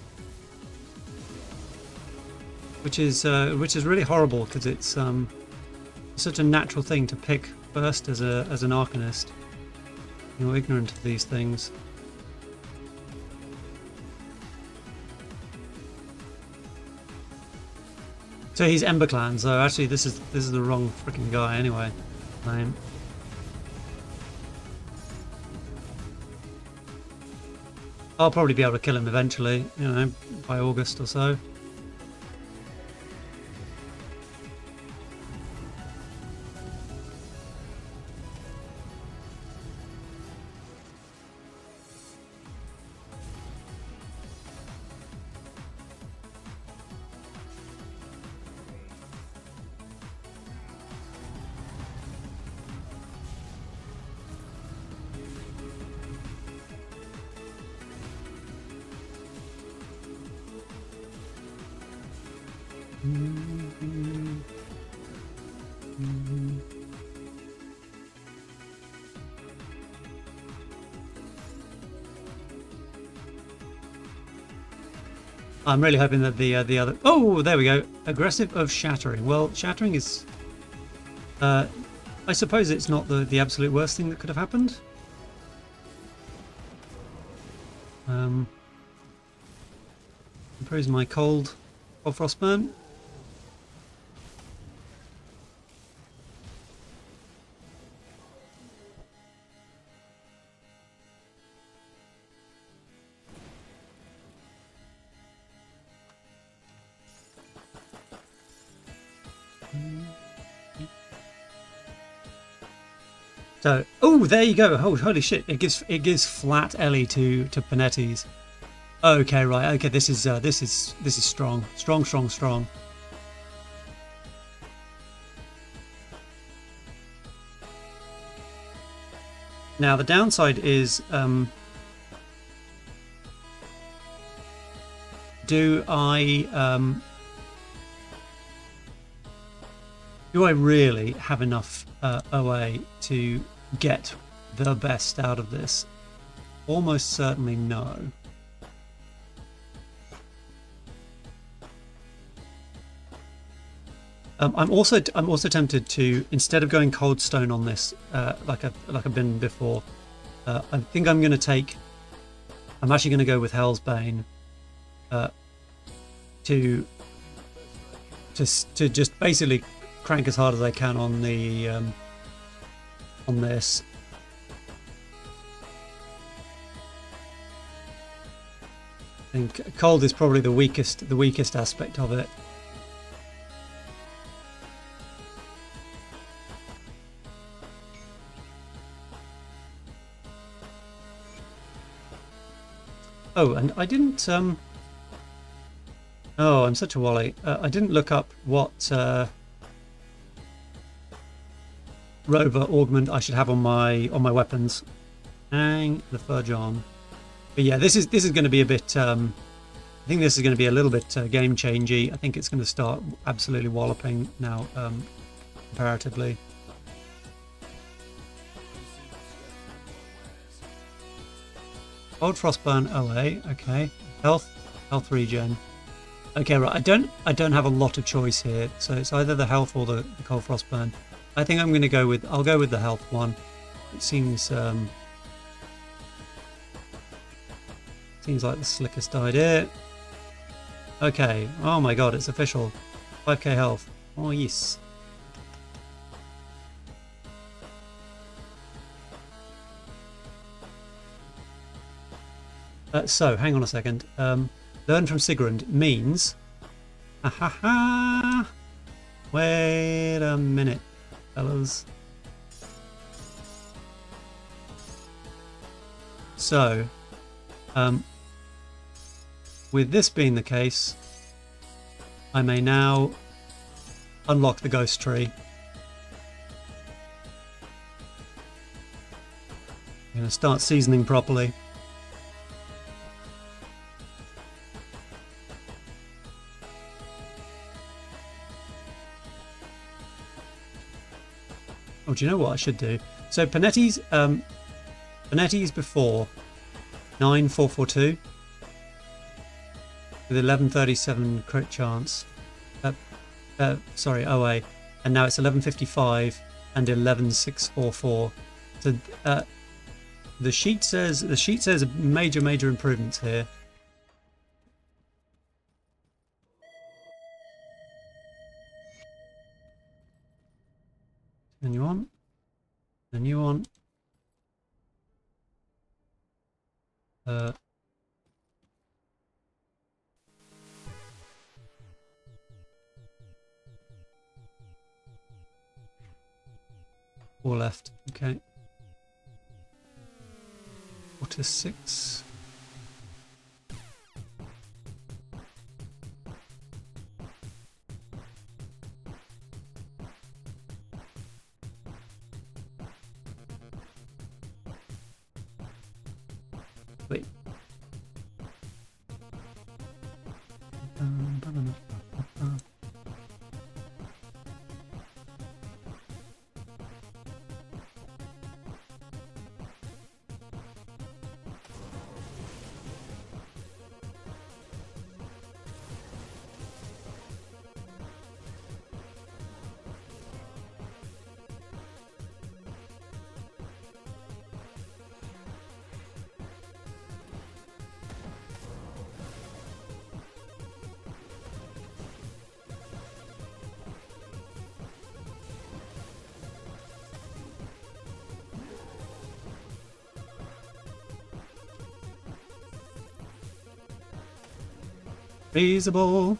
which is really horrible because it's such a natural thing to pick first as an Arcanist. You're ignorant of these things. So he's Ember Clan, so actually this is the wrong freaking guy anyway. Lame. I'll probably be able to kill him eventually, you know, by August or so. I'm really hoping that the other... Oh, there we go. Aggressive of Shattering. Well, Shattering is... I suppose it's not the absolute worst thing that could have happened. Improves my cold of Frostburn. So, oh, there you go. Oh, holy shit! It gives flat Ellie to Panetti's. Okay, right. Okay, this is strong, strong. Now the downside is, do I really have enough OA to get the best out of this? Almost certainly no. I'm also tempted to, instead of going cold stone on this, like I've been before, I think I'm actually going to go with Hell's Bane, to just basically crank as hard as I can on the on this. I think cold is probably the weakest aspect of it. Oh, and I didn't... Oh, I'm such a wally. I didn't look up what rover augment I should have on my weapons. Hang the fudge on. But yeah, this is going to be a bit... I think this is going to be a little bit game changey. I think it's going to start absolutely walloping now, comparatively. Old Frostburn OA, okay. Health regen. Okay, right. I don't have a lot of choice here, so it's either the health or the cold frostburn. I think I'm going to go with. I'll go with the health one. It seems like the slickest idea. Okay. Oh my god, it's official. 5k health. Oh yes. So hang on a second. Learn from Sigrund means. Wait a minute, fellas. So, with this being the case, I may now unlock the ghost tree. I'm going to start seasoning properly. Oh, do you know what I should do? So Panetti's before 9442 with 1137 crit chance. Sorry, OA, and now it's 1155 and 11644. So the sheet says major improvements here. And you want four left, okay. 4 to 6. Wait. Feasible.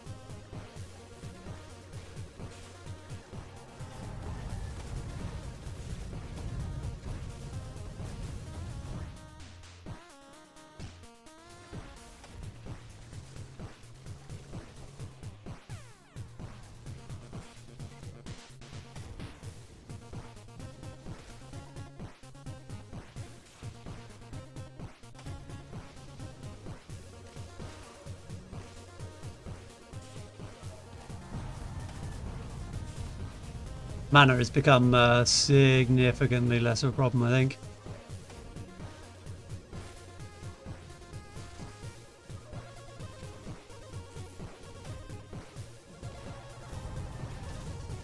Mana has become significantly less of a problem, I think.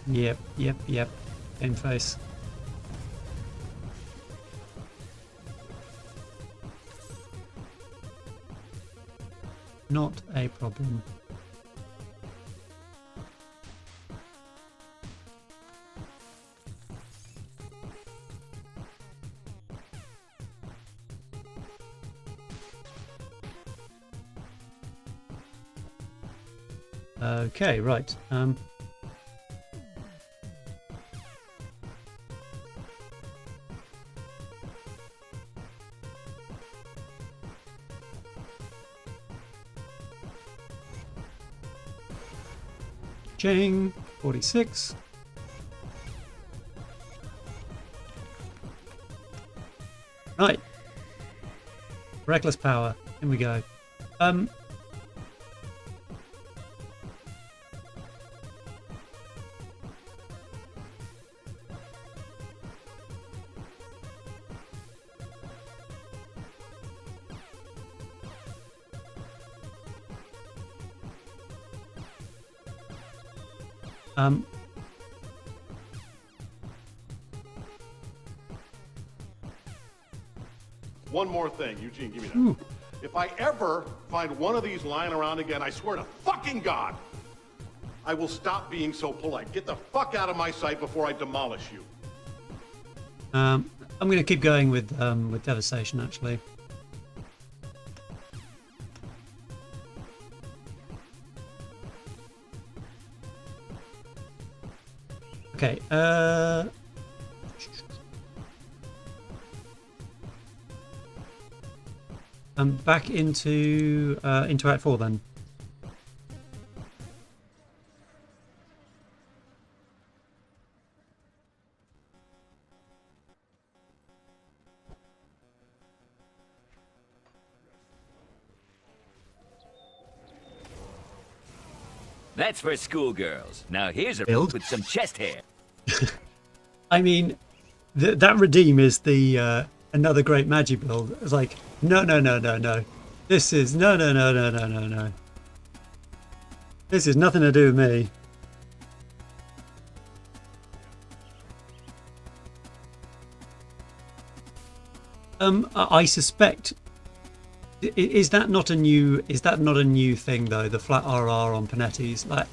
Yep. Game face. Not a problem. Okay, right. Ching. 46. Right. Reckless power. In we go. One more thing, Eugene, give me that. Ooh. If I ever find one of these lying around again, I swear to fucking God, I will stop being so polite. Get the fuck out of my sight before I demolish you. I'm going to keep going with devastation, actually. Okay. Back into Act 4 then. That's for schoolgirls. Now here's a Build. with some chest hair. I mean, that redeem is the another great Magi build. It's like, no. This is no. This is nothing to do with me. I suspect. Is that not a new thing though? The flat RR on Panetti's, like,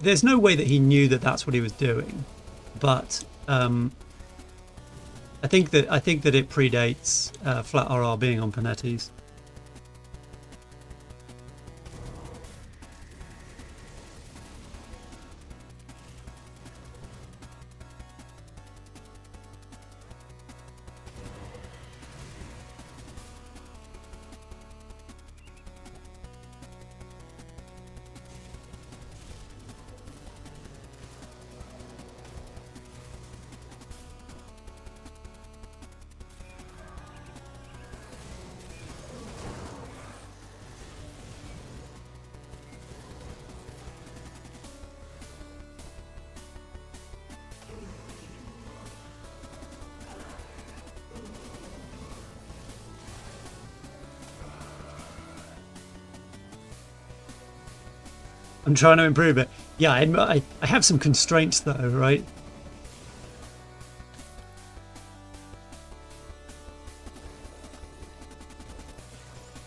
there's no way that he knew that that's what he was doing, but I think that it predates flat RR being on Panetti's. I'm trying to improve it. Yeah, I have some constraints though, right?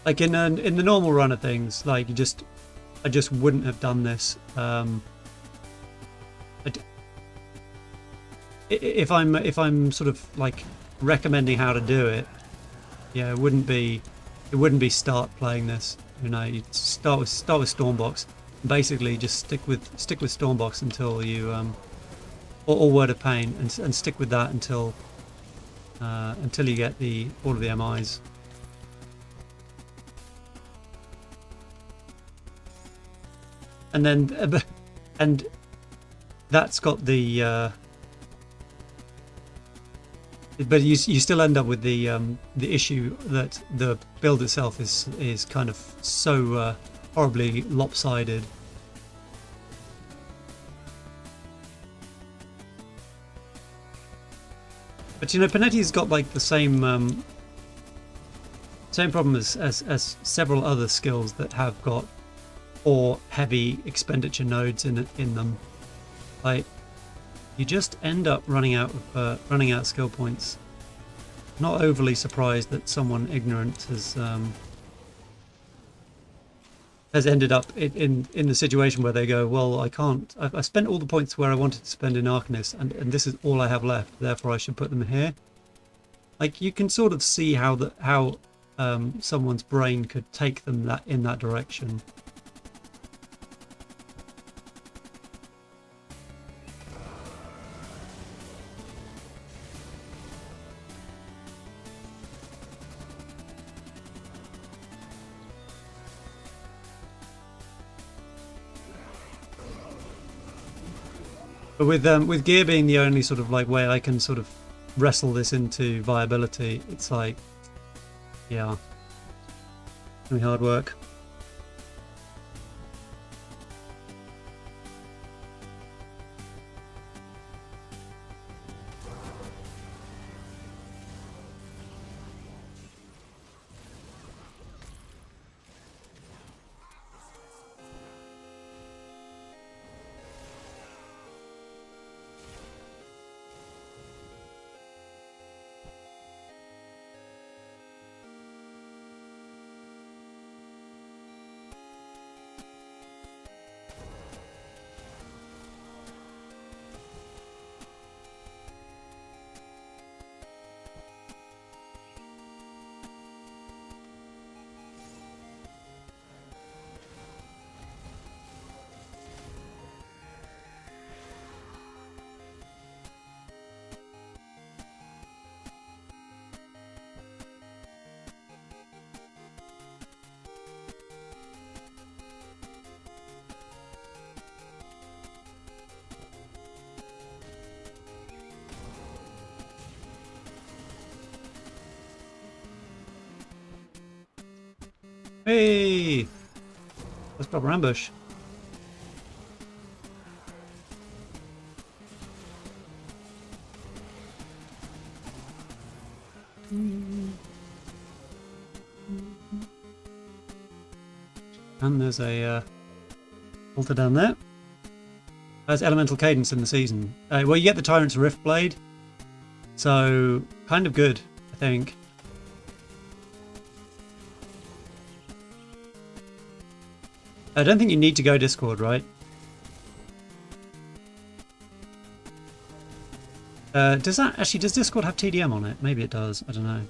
Like in the normal run of things, like I just wouldn't have done this. If I'm sort of like recommending how to do it, yeah, it wouldn't be start playing this. You know, you start with Stormbox. Basically, just stick with Stormbox until you or Word of Pain, and stick with that until you get all of the MIs. And then and that's got the but you still end up with the issue that the build itself is kind of so horribly lopsided. But you know, Panetti's got like the same problem as several other skills that have got 4 heavy expenditure nodes in them. Like, you just end up running out skill points. Not overly surprised that someone ignorant has ended up in the situation where they go, well, I spent all the points where I wanted to spend in Arcanist, and this is all I have left, therefore I should put them here. Like, you can sort of see how someone's brain could take them in that direction. But with gear being the only sort of like way I can sort of wrestle this into viability, it's like, yeah, really hard work. Hey! Let's proper ambush. And there's a altar down there. There's elemental cadence in the season. Well, you get the Tyrant's Rift Blade, so kind of good, I think. I don't think you need to go Discord, right? Does Discord have TDM on it? Maybe it does, I don't know.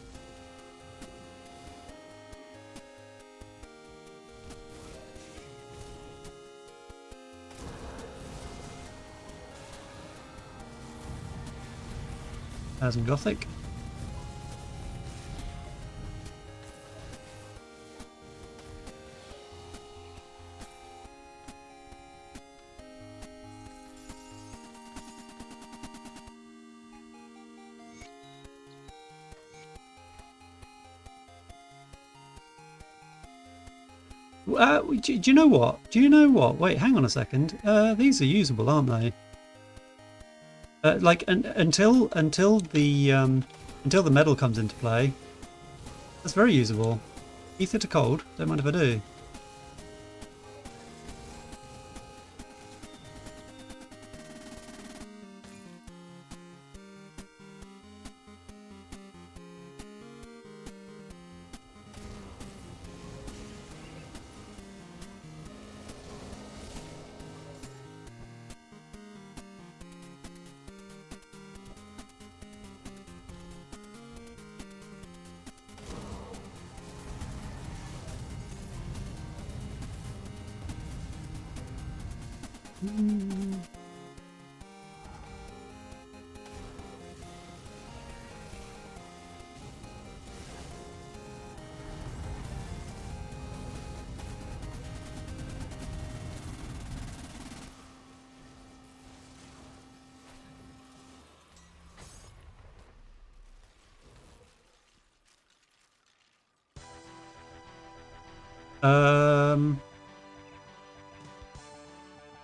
Thousand Gothic. Do you know what? Do you know what? Wait, hang on a second. These are usable, aren't they? Like until the medal comes into play, that's very usable. Ether to cold. Don't mind if I do.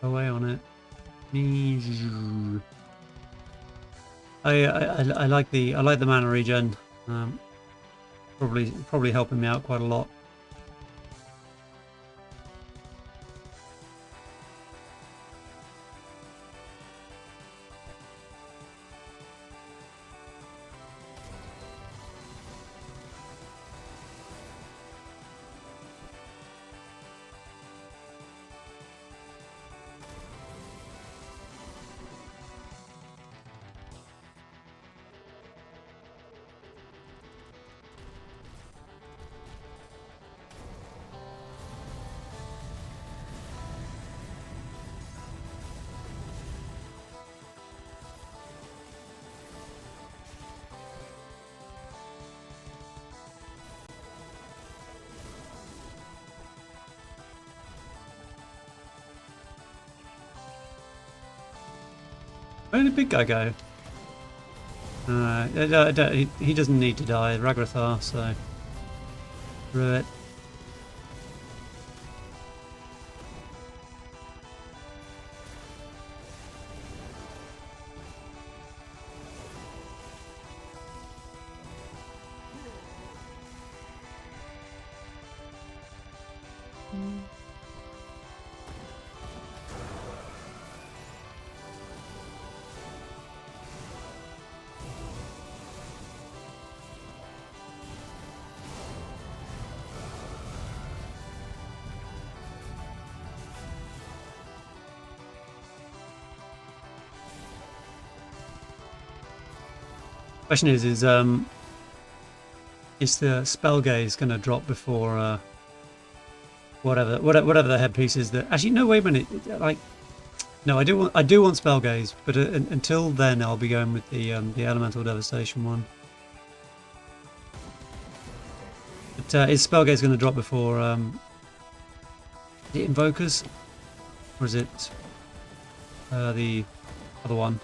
Away on it. I like the mana regen. Probably helping me out quite a lot. Where did the big guy go? He doesn't need to die. Ragrathar, so through it. Question is the spell gaze going to drop before whatever the headpiece is that actually no, wait a minute, like no, I do want spell gaze, but until then I'll be going with the elemental devastation one. But is spell gaze going to drop before the invokers, or is it the other one?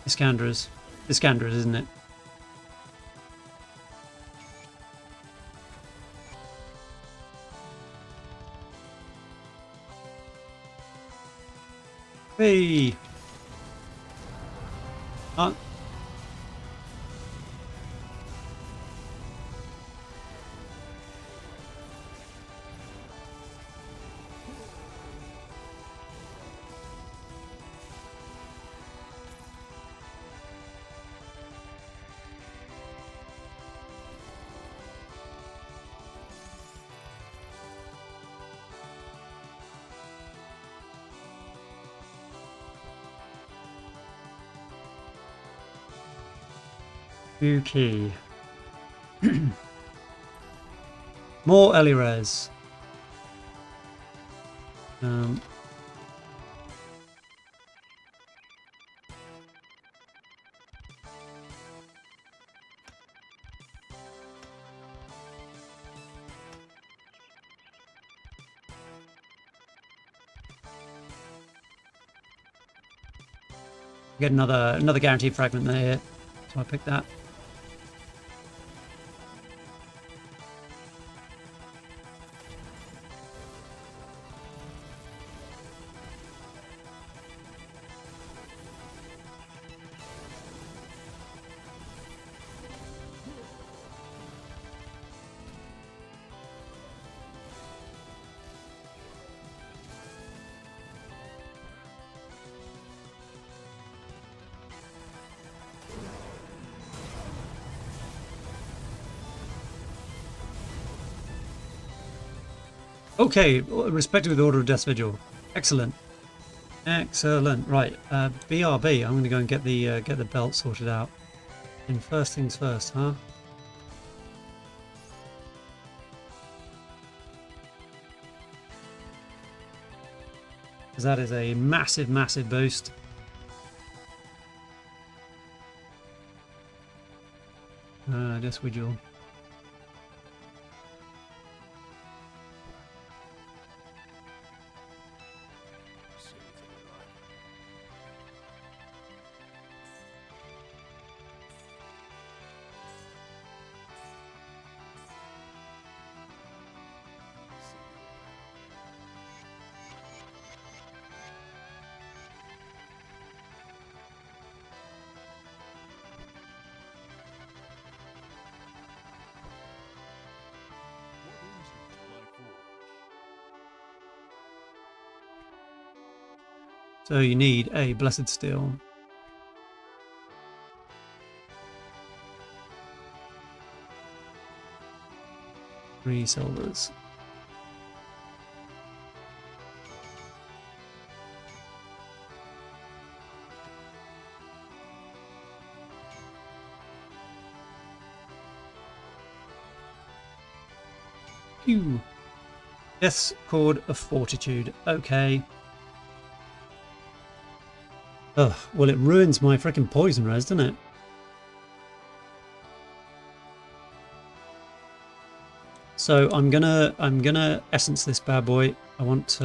Iskandra's, isn't it? Hey! Okay. More Elirez. Get another guaranteed fragment there, so I picked that. Okay, respected with the Order of Death's Vigil. Excellent. Excellent. Right, BRB. I'm going to go and get the belt sorted out. And first things first, huh? Because that is a massive, massive boost. Death's Vigil. So you need a Blessed Steel. Three silvers. Phew. Death's Chord of Fortitude. Okay. Ugh, well it ruins my freaking poison res, doesn't it? So I'm gonna essence this bad boy. I want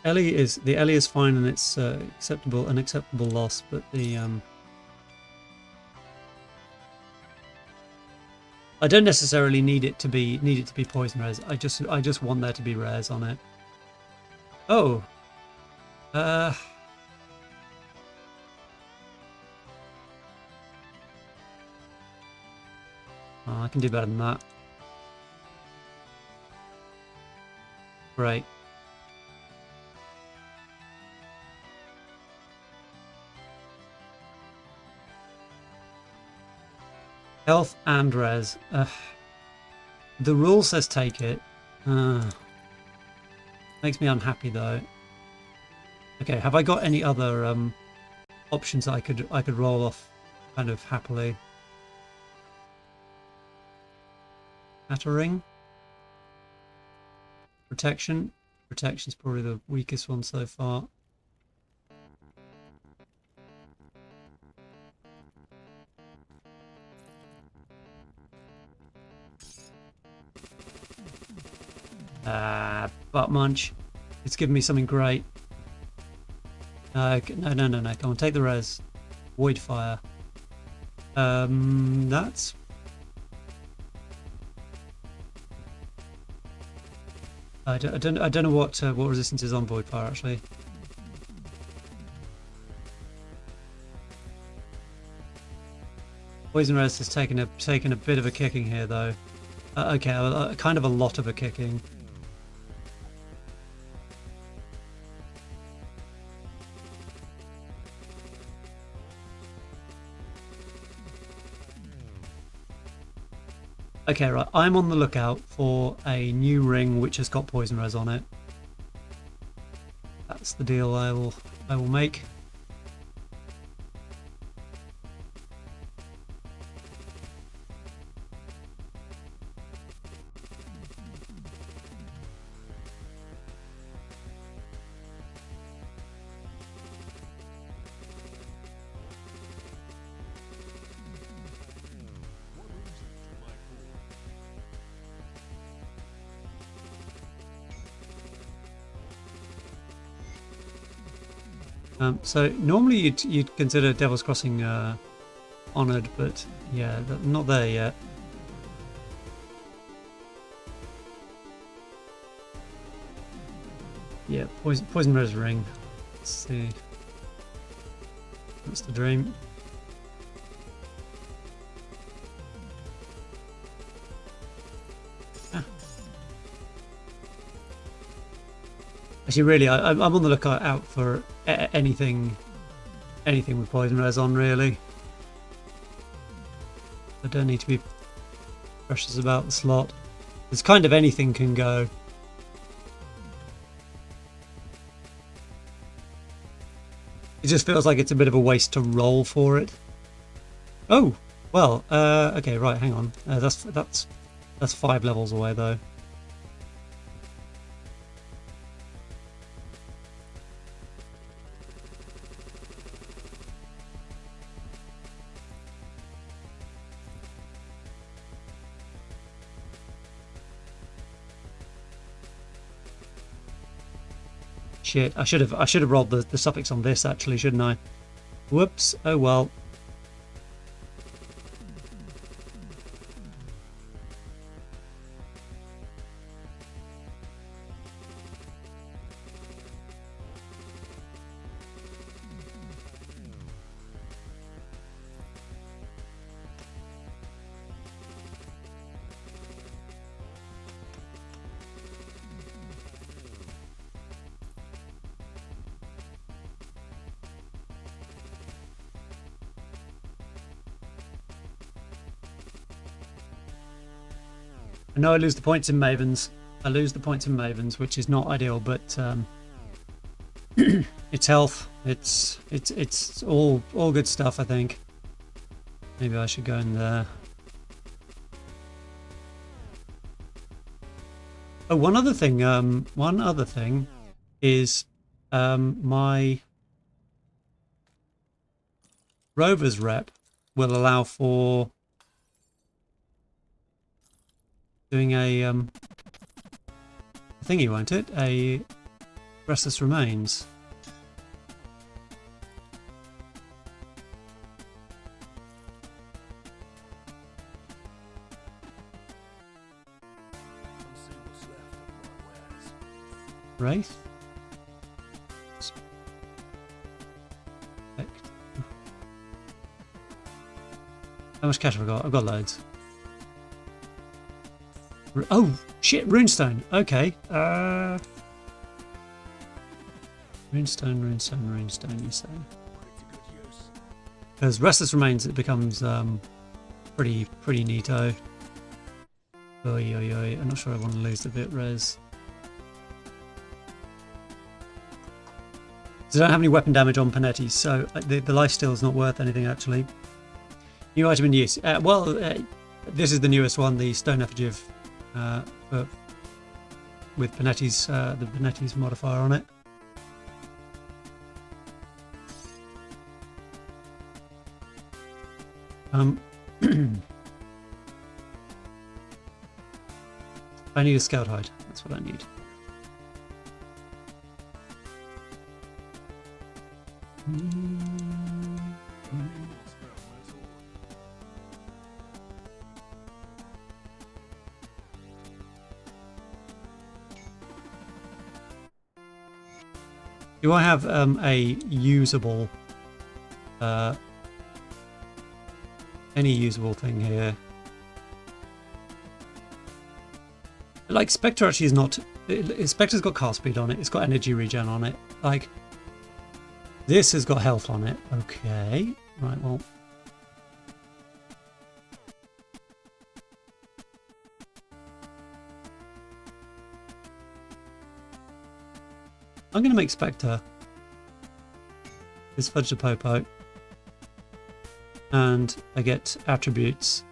the Ellie is fine and it's an acceptable loss, but the I don't necessarily need it to be poison res. I just want there to be rares on it. Oh, oh, I can do better than that. Great. Health and res. The rule says take it. Makes me unhappy though. Okay, have I got any other options that I could roll off kind of happily? Shattering. Protection. Protection's probably the weakest one so far. Butt munch. It's giving me something great. No. Come on, take the res. Void fire. That's. I don't know what resistance is on void fire actually. Poison res has taken a bit of a kicking here though. Okay, kind of a lot of a kicking. Okay, right. I'm on the lookout for a new ring which has got poison res on it. That's the deal I will make. So normally you'd consider Devil's Crossing honoured, but yeah, not there yet. Yeah, poison res ring. Let's see. That's the dream. Actually, really, I'm on the lookout out for anything with poison res on, really. I don't need to be precious about the slot. It's kind of anything can go. It just feels like it's a bit of a waste to roll for it. Oh, well, okay, right, hang on. That's 5 levels away though. Shit, I should have rolled the suffix on this actually, shouldn't I? Whoops. Oh well. I know I lose the points in Mavens. I lose the points in Mavens, which is not ideal, but it's health. It's all good stuff, I think. Maybe I should go in there. Oh, one other thing is my Rover's rep will allow for doing a thingy, won't it? Restless Remains. Wraith. How much cash have I got? I've got loads. Oh shit! Runestone. Okay. Runestone. You say? Because Restless Remains, it becomes pretty neato. Oi. I'm not sure I want to lose the bit res. So I don't have any weapon damage on Panetti, so the lifesteal is not worth anything actually. New item in use. This is the newest one, the Stone Effigy of, with Panetti's the Panetti's modifier on it. I need a scout hide. That's what I need. Do I have a usable, any usable thing here? Like Spectre actually is not. Spectre's got cast speed on it. It's got energy regen on it. Like this has got health on it. Okay, right. Well, I'm going to make Spectre this Fudge the Popo, and I get attributes.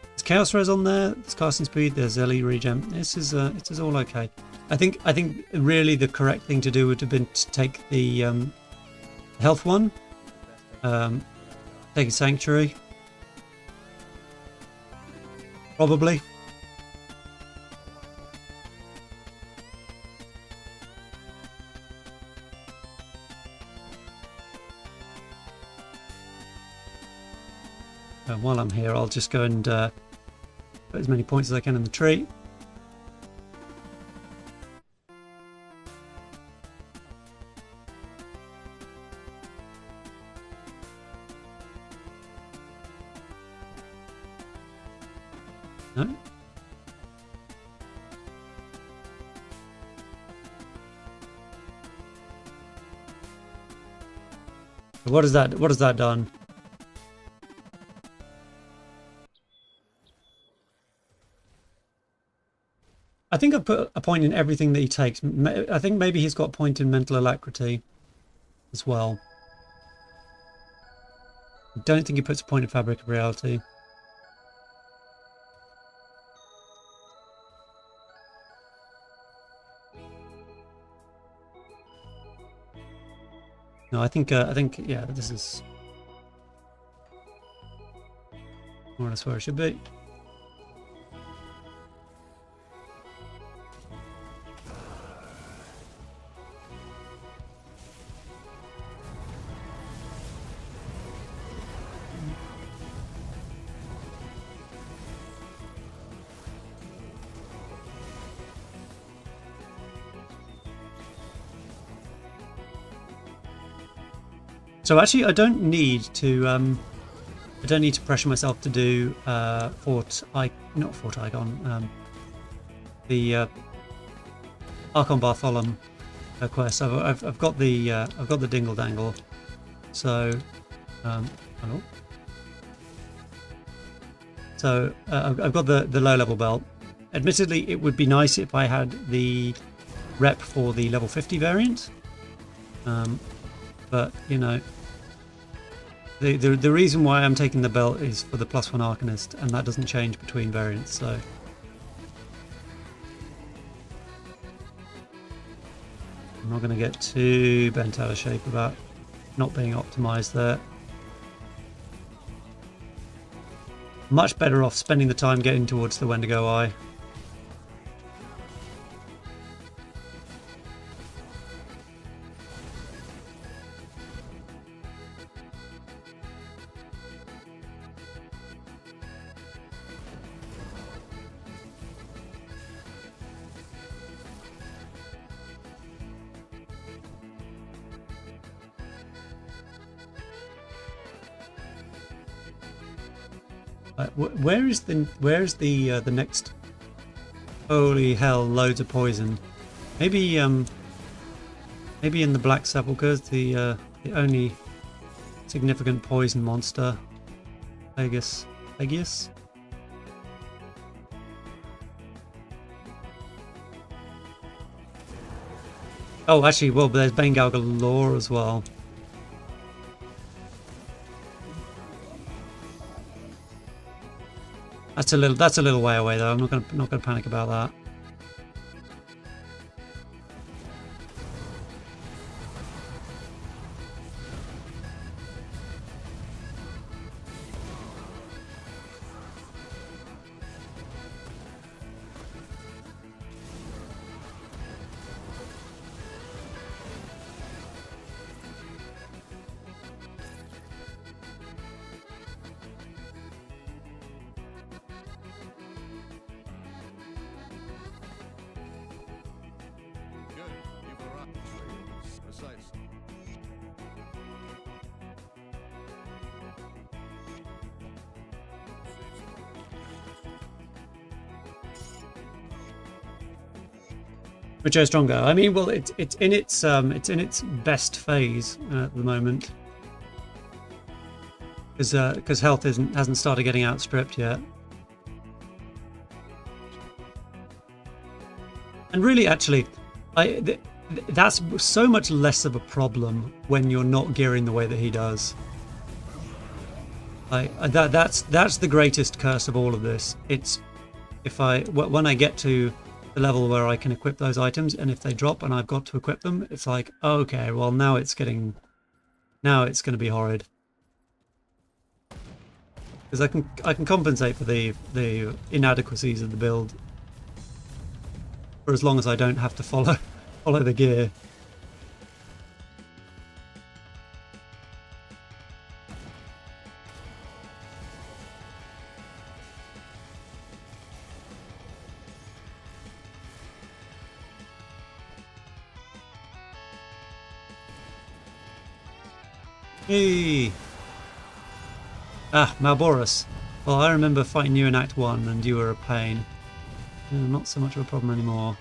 There's Chaos Res on there. There's casting speed. There's LE regen. This is all okay. I think really the correct thing to do would have been to take the health one, take a Sanctuary, probably. While I'm here, I'll just go and put as many points as I can in the tree. No. What has that done? I think I've put a point in everything that he takes. I think maybe he's got a point in mental alacrity as well. I don't think he puts a point in fabric of reality. No, I think yeah, this is more or less where it should be. So actually, I don't need to pressure myself to do not Fort Ikon, the Archon Bartholom quest. I've got the Dingle Dangle, so hello. So I've got the low level belt. Admittedly, it would be nice if I had the rep for the level 50 variant. But you know, the reason why I'm taking the belt is for the +1 Arcanist, and that doesn't change between variants. So I'm not going to get too bent out of shape about not being optimized there. Much better off spending the time getting towards the Wendigo Eye. Where's the next? Holy hell! Loads of poison. Maybe maybe in the Black Sepulcher, the only significant poison monster. Aegis. Oh, actually, well, there's Bengal galore as well. That's a little way away though. I'm not gonna panic about that. Good. You've arrived. Precise. Which is stronger? I mean, well, it's in its best phase at the moment, because health hasn't started getting outstripped yet. And really, actually, that's so much less of a problem when you're not gearing the way that he does. That's the greatest curse of all of this. It's when I get to the level where I can equip those items, and if they drop and I've got to equip them, it's like, okay, well now it's going to be horrid. Because I can compensate for the inadequacies of the build for as long as I don't have to follow the gear. Hey! Ah, Malboris. Well, I remember fighting you in Act 1 and you were a pain. Not so much of a problem anymore.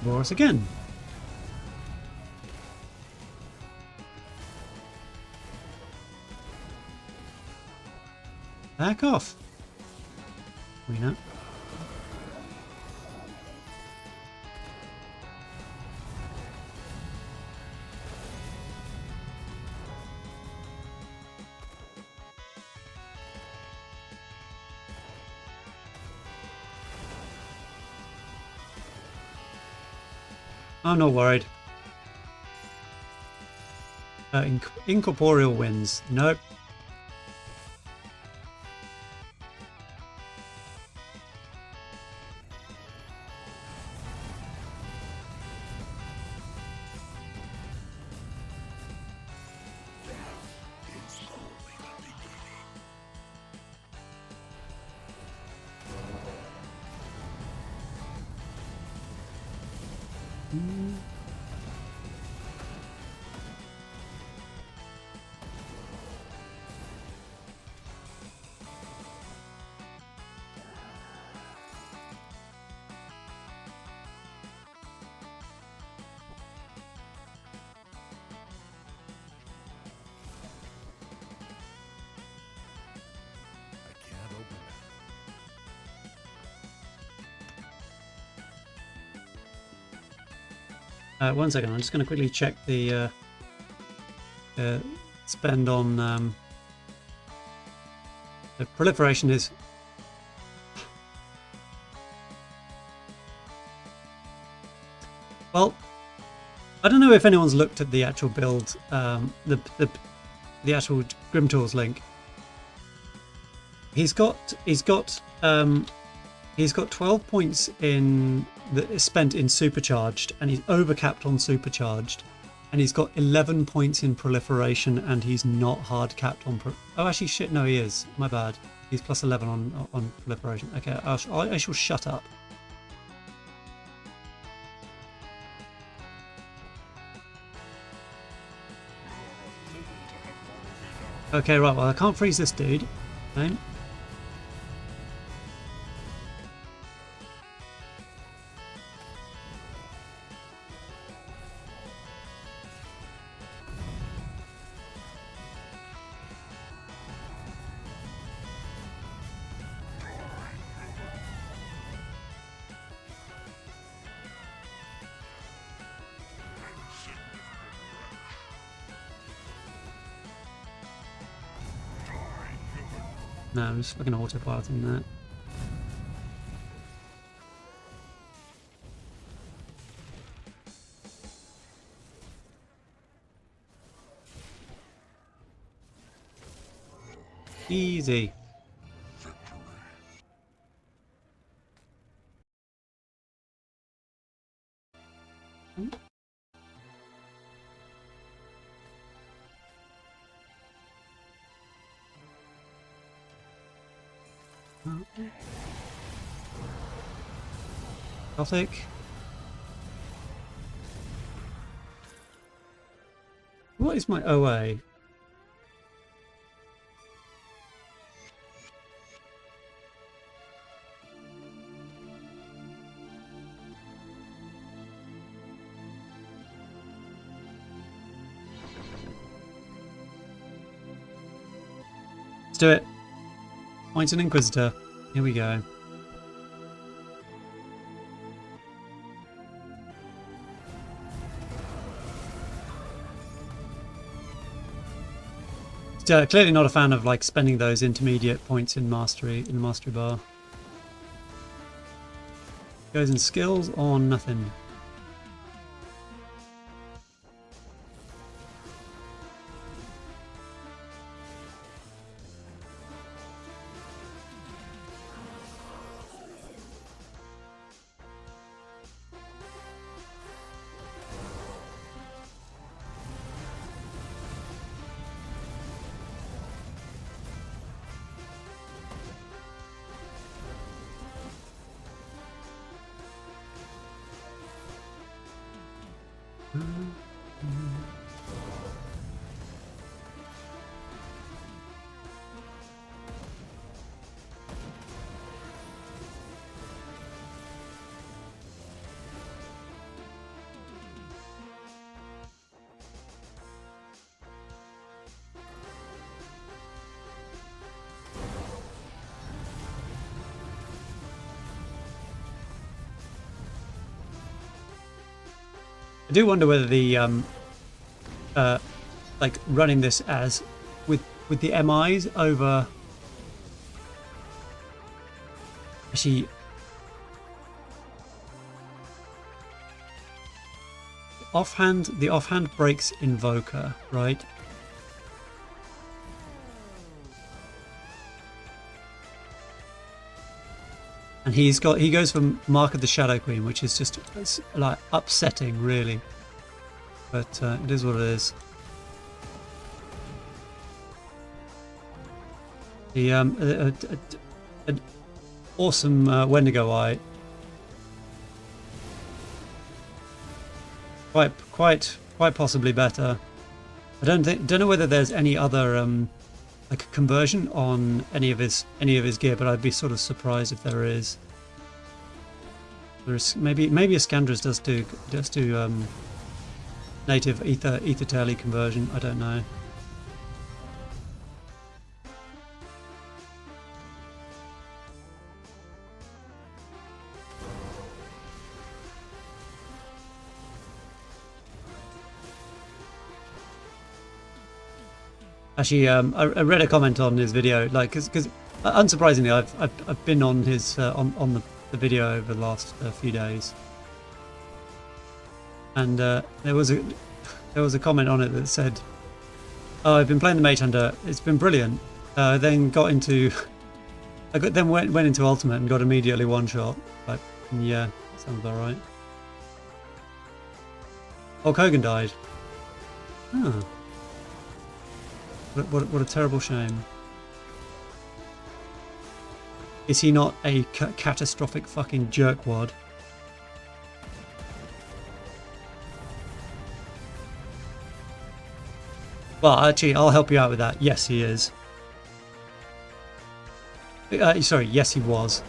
Boris again. Back off. We know. I'm not worried. Incorporeal winds. Nope. I can't open it. 1 second, I'm just going to quickly check the spend on the proliferation is well, I don't know if anyone's looked at the actual build, the actual Grim Tools link. He's got 12 points in spent in supercharged, and he's overcapped on supercharged, and he's got 11 points in proliferation, and he's not hard capped on oh actually shit, no, he is, my bad, he's plus 11 on proliferation. Okay, I shall shut up. Okay, right, well I can't freeze this dude. Okay. No, I'm just fucking autopiloting that. Easy. Gothic. What is my OA? Let's do it. Point an Inquisitor. Here we go. Clearly not a fan of like spending those intermediate points in mastery the mastery bar. Goes in skills or nothing. I do wonder whether the like running this as with the MIs over actually offhand. The offhand breaks Invoker, right? And he goes for Mark of the Shadow Queen, which is just like upsetting, really. But it is what it is. The an awesome Wendigo Eye. Quite possibly better. I don't know whether there's any other like a conversion on any of his gear, but I'd be sort of surprised if there is. There's maybe Iskandri's does do native ether tele conversion. I don't know. Actually, I read a comment on his video, like, because unsurprisingly, I've been on his on the video over the last few days, and there was a comment on it that said, "Oh, I've been playing the Mage Hunter. It's been brilliant. Then got into, then went into Ultimate and got immediately one shot. Like, yeah, sounds about right. Hulk Hogan died. Oh. What a terrible shame. Is he not a catastrophic fucking jerkwad? Well, actually, I'll help you out with that. Yes, he is. Sorry, yes, he was.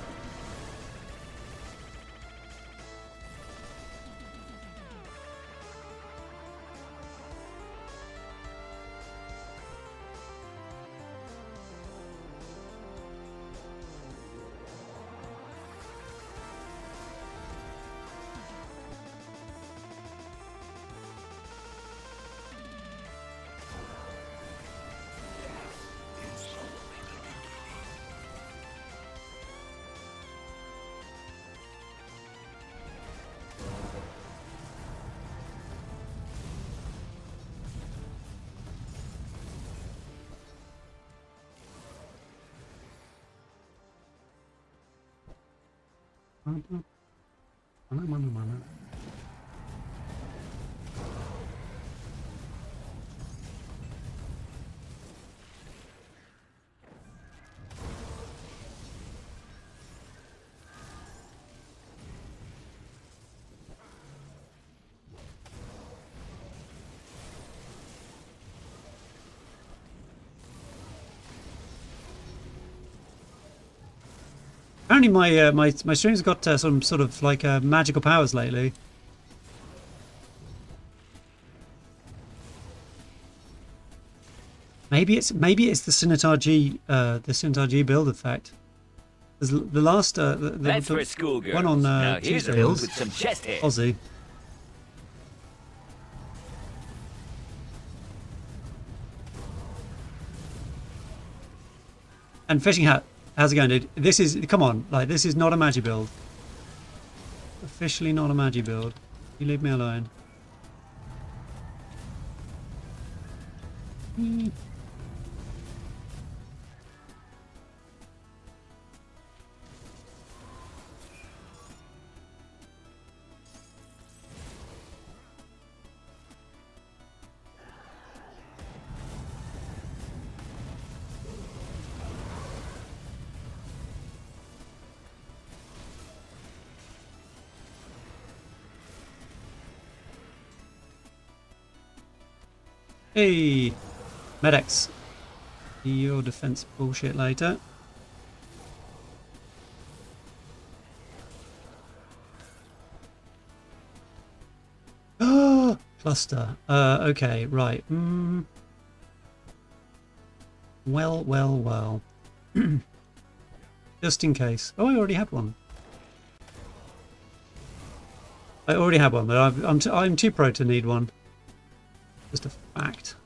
Apparently my stream's got some sort of like magical powers lately. Maybe it's the Sinitar G build effect. There's the last That's for schoolgirls. one on Now here's a Tuesday move with some chest hair. Aussie. And Fishing Hat, how's it going, dude? This is, come on, like, this is not a Magi build. Officially not a Magi build. You leave me alone. Hey, Medex. Your defense bullshit later. Oh, cluster. Okay, right. Well. Just in case. Oh, I already had one. I already had one, but I'm too pro to need one. Just a fact.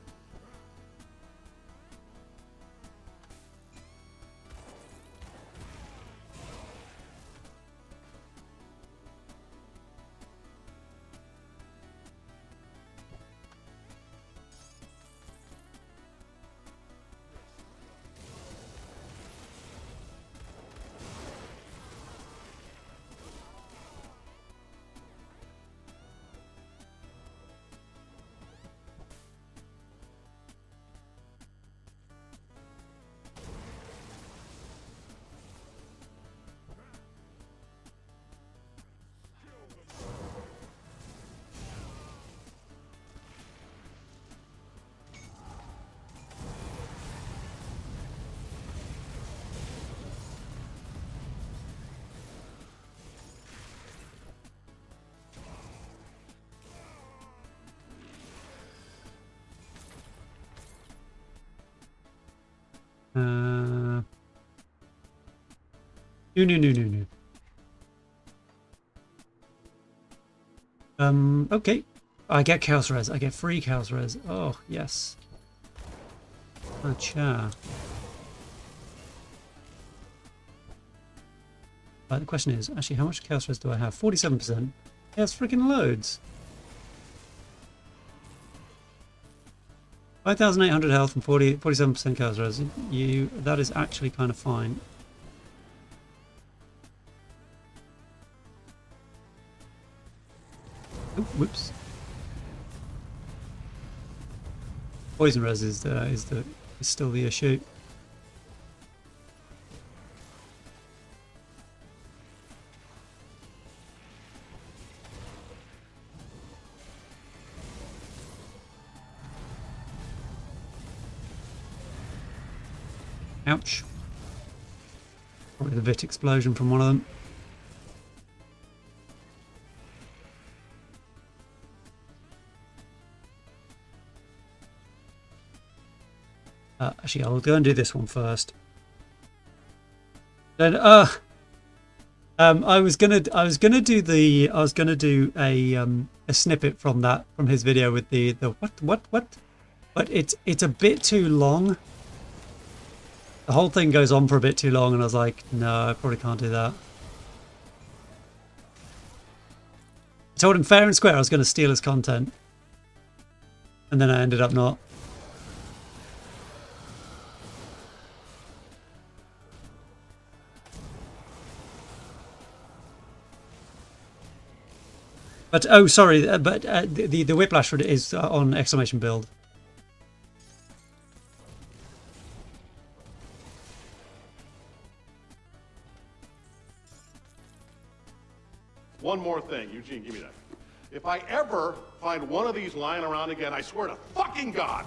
No. Okay. I get Chaos Res. I get free Chaos Res. Oh, yes. Acha. Right, the question is, actually, how much Chaos Res do I have? 47%. Yeah, that's freaking loads. 5,800 health and 47% Chaos Res. That is actually kind of fine. Oh, whoops. Poison res is still the issue. Ouch. Probably the Vit explosion from one of them. Actually, I'll go and do this one first. Then, I was gonna do a snippet from his video with the what, but it's a bit too long. The whole thing goes on for a bit too long, and I was like, no, I probably can't do that. I told him fair and square I was going to steal his content, and then I ended up not. But oh, sorry, but the Whiplash is on exclamation build. One more thing, Eugene, give me that. If I ever find one of these lying around again, I swear to fucking God,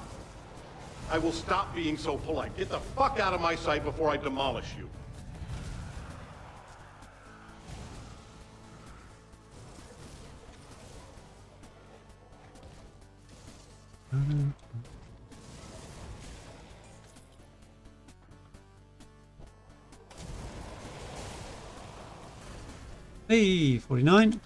I will stop being so polite. Get the fuck out of my sight before I demolish you. Hey, 49.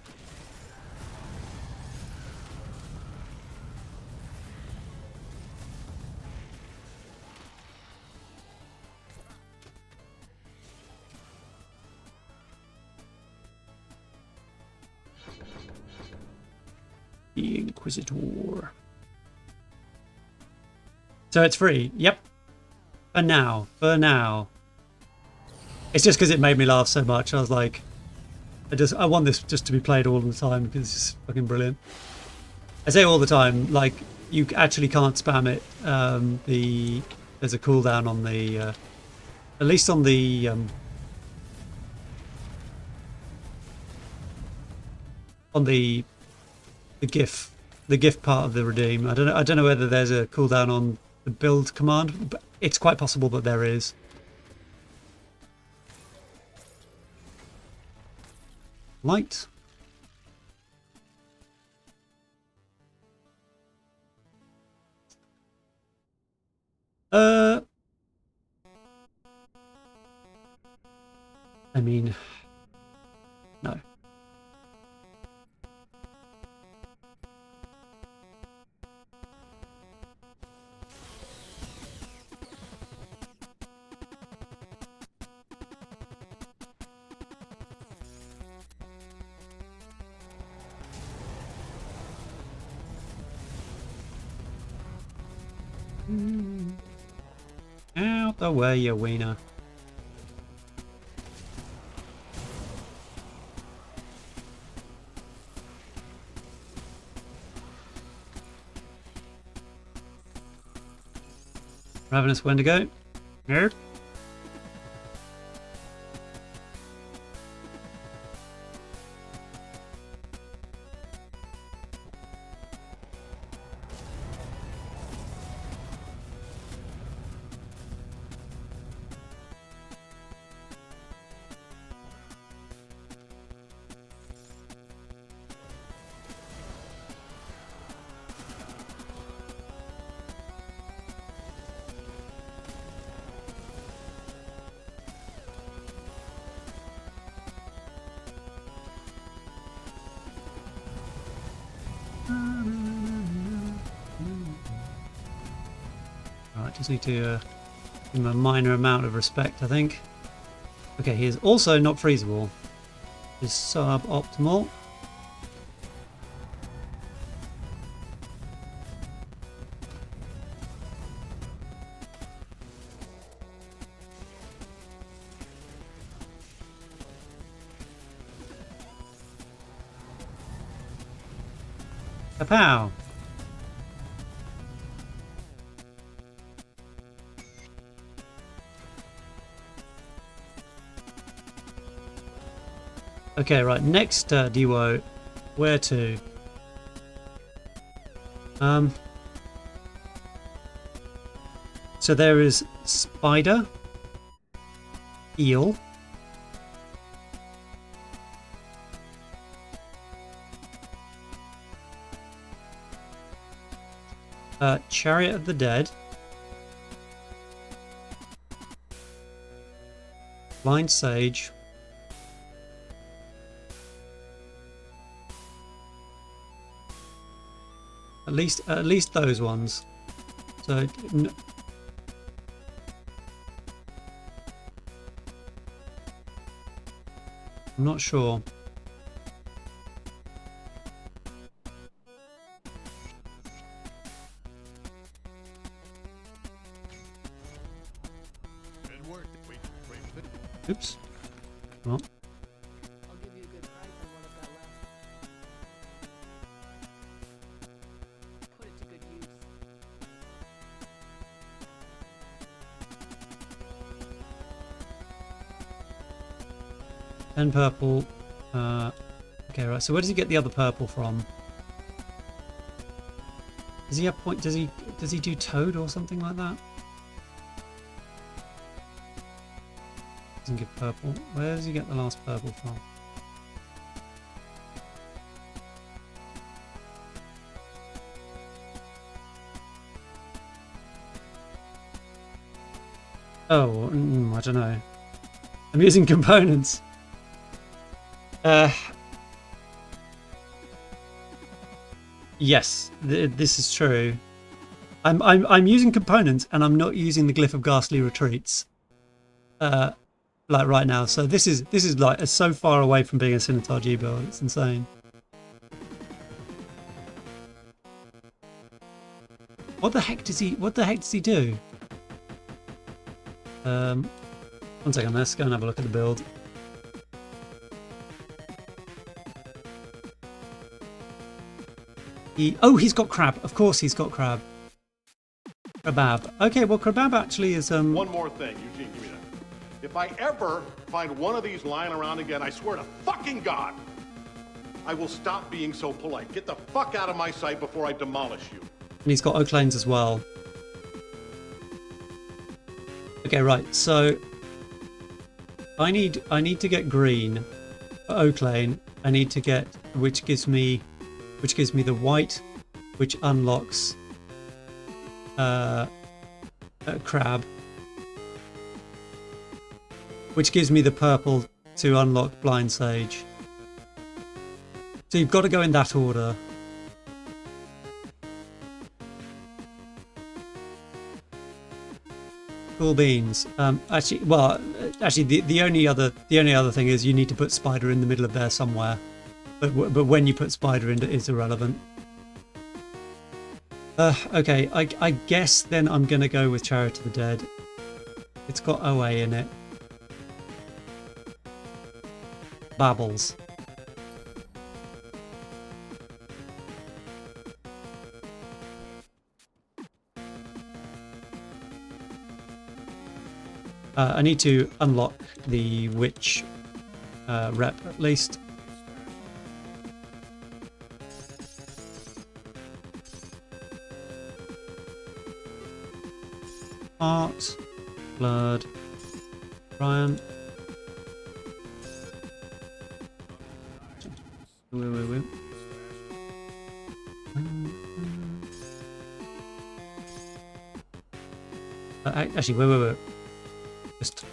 The Inquisitor. So it's free. Yep. For now. For now. It's just because it made me laugh so much. I was like, I want this just to be played all the time because it's just fucking brilliant. I say all the time, like, you actually can't spam it. There's a cooldown on the, at least on the GIF part of the redeem. I don't know whether there's a cooldown on the build command, but it's quite possible that there is. Light. I mean, no. Out the way, you wiener. Ravenous Wendigo. Nerd. Just need to give him a minor amount of respect, I think. Okay, he is also not freezable. Is suboptimal. Kapow! Okay, right, next duo, where to? So there is Spider, Eel, Chariot of the Dead, Blind Sage, at least those ones. So I'm not sure. Oops. Well. I'll give you a good price on what I've got left. Put it to good use. 10 purple. Okay, right. So where does he get the other purple from? Does he have point? Does he do Toad or something like that? Doesn't give purple. Where does he get the last purple from? Oh, I don't know. I'm using components. Yes, this is true. I'm using components, and I'm not using the Glyph of Ghastly Retreats. Like right now, so this is like so far away from being a Sinitar G build. It's insane. What the heck does he do? One second, let's go and have a look at the build. He's got crab. Of course he's got crab. Crabab. Okay, well Crabab actually is One more thing, Eugene, give me that. If I ever find one of these lying around again, I swear to fucking God, I will stop being so polite. Get the fuck out of my sight before I demolish you. And he's got oak lanes as well. Okay, right. So I need to get green for oak lane. I need to get which gives me the white, which unlocks crab, which gives me the purple to unlock Blind Sage. So you've got to go in that order. Cool beans. Actually, the only other thing is you need to put Spider in the middle of there somewhere. But when you put Spider in, it's irrelevant. Okay, I guess then I'm gonna go with Chariot of the Dead. It's got OA in it. Babbles. I need to unlock the witch rep at least. Heart, blood, Brian. Wait. Actually, wait. Just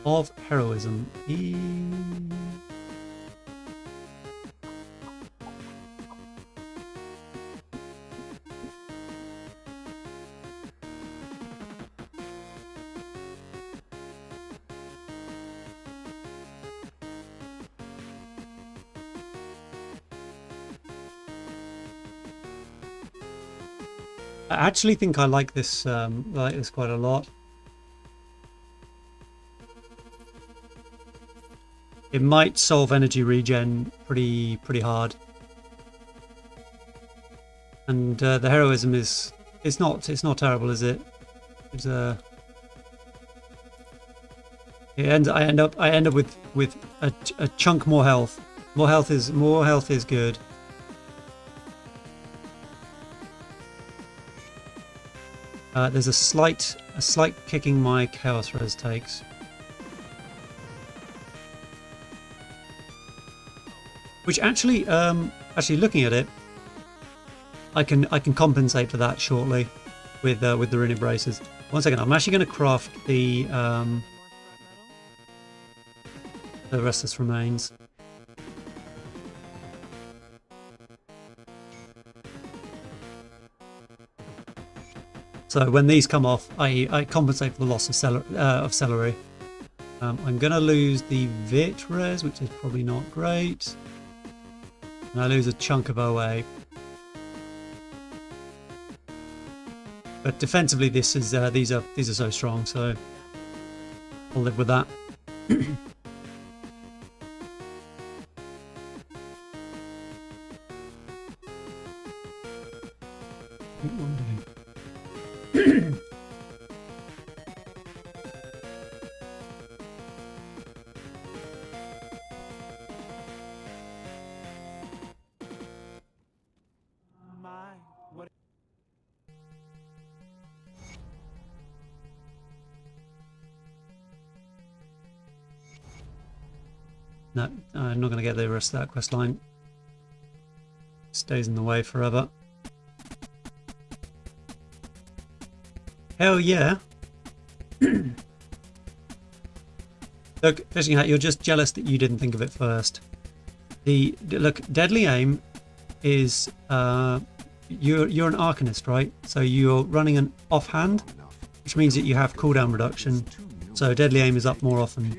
of heroism. I actually think I like this quite a lot. It might solve energy regen pretty hard. And the heroism is not terrible, is it? It's I end up with a chunk more health. More health is good. There's a slight kicking my Chaos Res takes. Which actually looking at it, I can compensate for that shortly with the runic braces. One second, I'm actually going to craft the Restless Remains. So when these come off, I compensate for the loss of celery. I'm going to lose the Vit res, which is probably not great. And I lose a chunk of OA. But defensively, these are so strong, so I'll live with that. No, I'm not going to get the rest of that quest line. Stays in the way forever. Hell yeah! Look, Fishing Hat, you're just jealous that you didn't think of it first. Look, Deadly Aim is you're an Arcanist, right? So you're running an Offhand, which means that you have cooldown reduction. So Deadly Aim is up more often.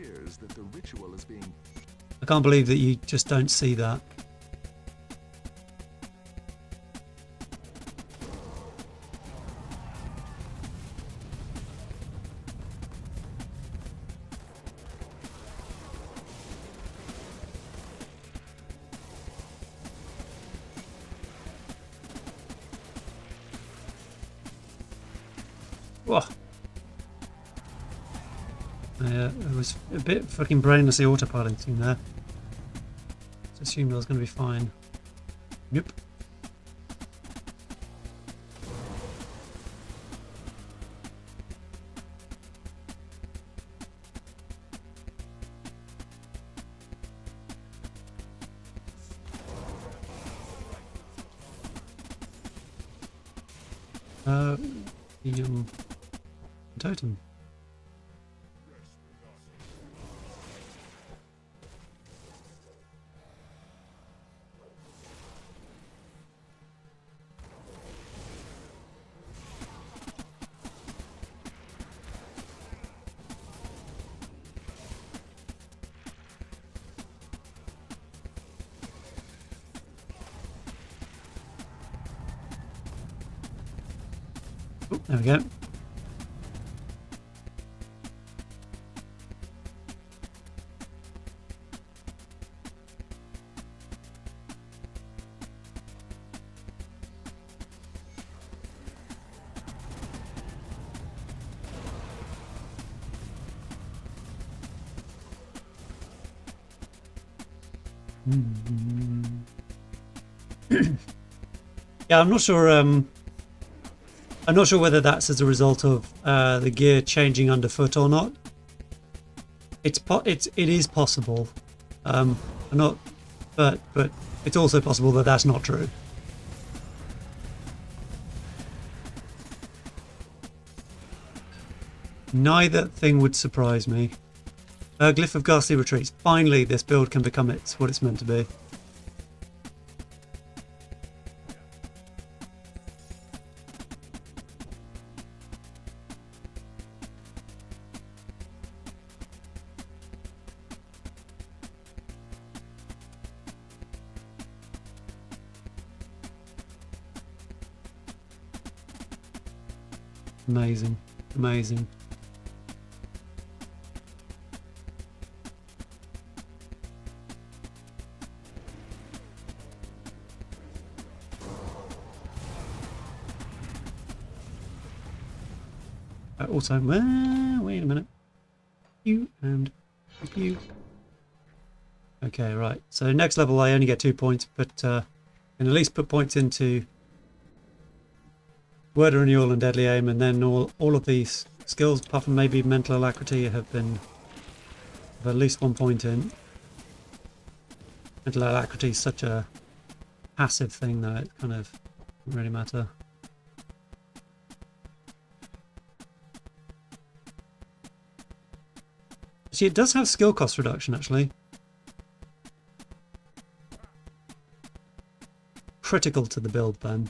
I can't believe that you just don't see that. Whoa. It was a bit fucking brainlessly autopiloting there. Just assumed I was going to be fine. Yep. The totem. Oh, there we go. Yeah, I'm not sure. I'm not sure whether that's as a result of the gear changing underfoot or not. It is possible. I'm not, but it's also possible that that's not true. Neither thing would surprise me. Glyph of Ghastly Retreats. Finally, this build can become what it's meant to be. Amazing. Amazing. Also, wait a minute. You and you. Okay, right. So next level I only get 2 points, but can at least put points into Word of Renewal and Deadly Aim, and then all of these skills, apart from maybe Mental Alacrity, have at least 1 point in. Mental Alacrity is such a passive thing though, it kind of doesn't really matter. See, it does have skill cost reduction actually. Critical to the build then.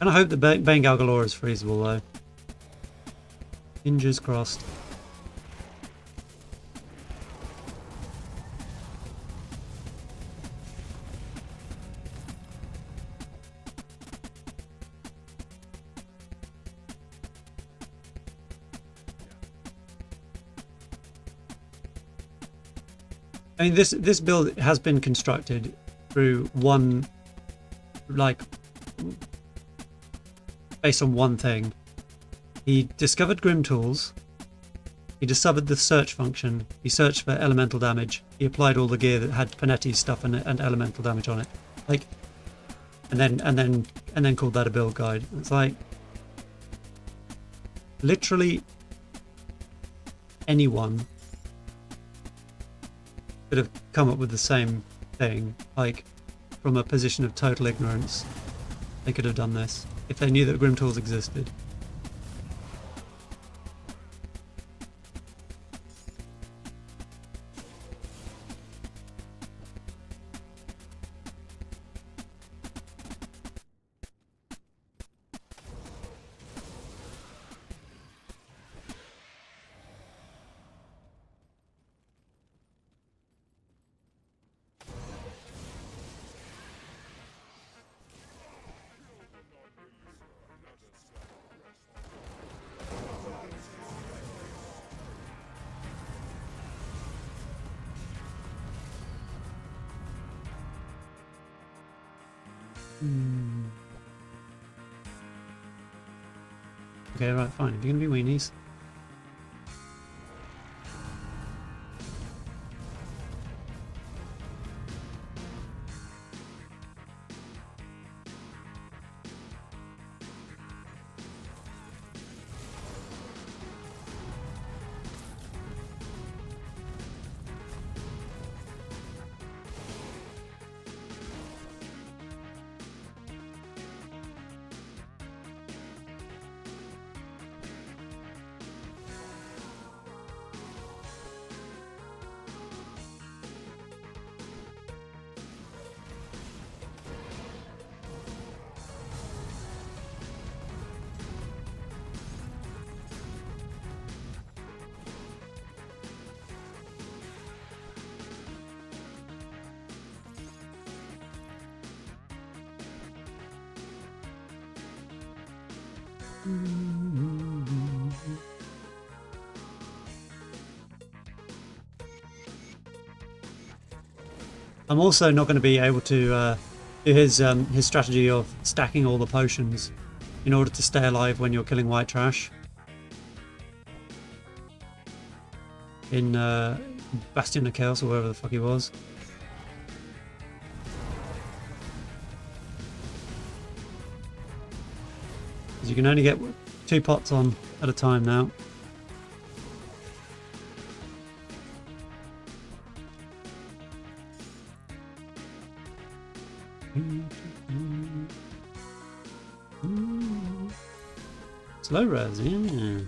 And I hope the Bane Galgalore is freezable though. Hinges crossed. I mean, this build has been constructed through one, like, based on one thing. He discovered Grim Tools, he discovered the search function, he searched for elemental damage, he applied all the gear that had Panetti's stuff and elemental damage on it, like, and then called that a build guide. It's like literally anyone could have come up with the same thing, like from a position of total ignorance. They could have done this if they knew that Grim Tools existed. Okay, right, fine. If you're gonna be weenies. I'm also not going to be able to do his strategy of stacking all the potions in order to stay alive when you're killing white trash in Bastion of Chaos or wherever the fuck he was. Because you can only get 2 pots on at a time now. Slow res, yeah.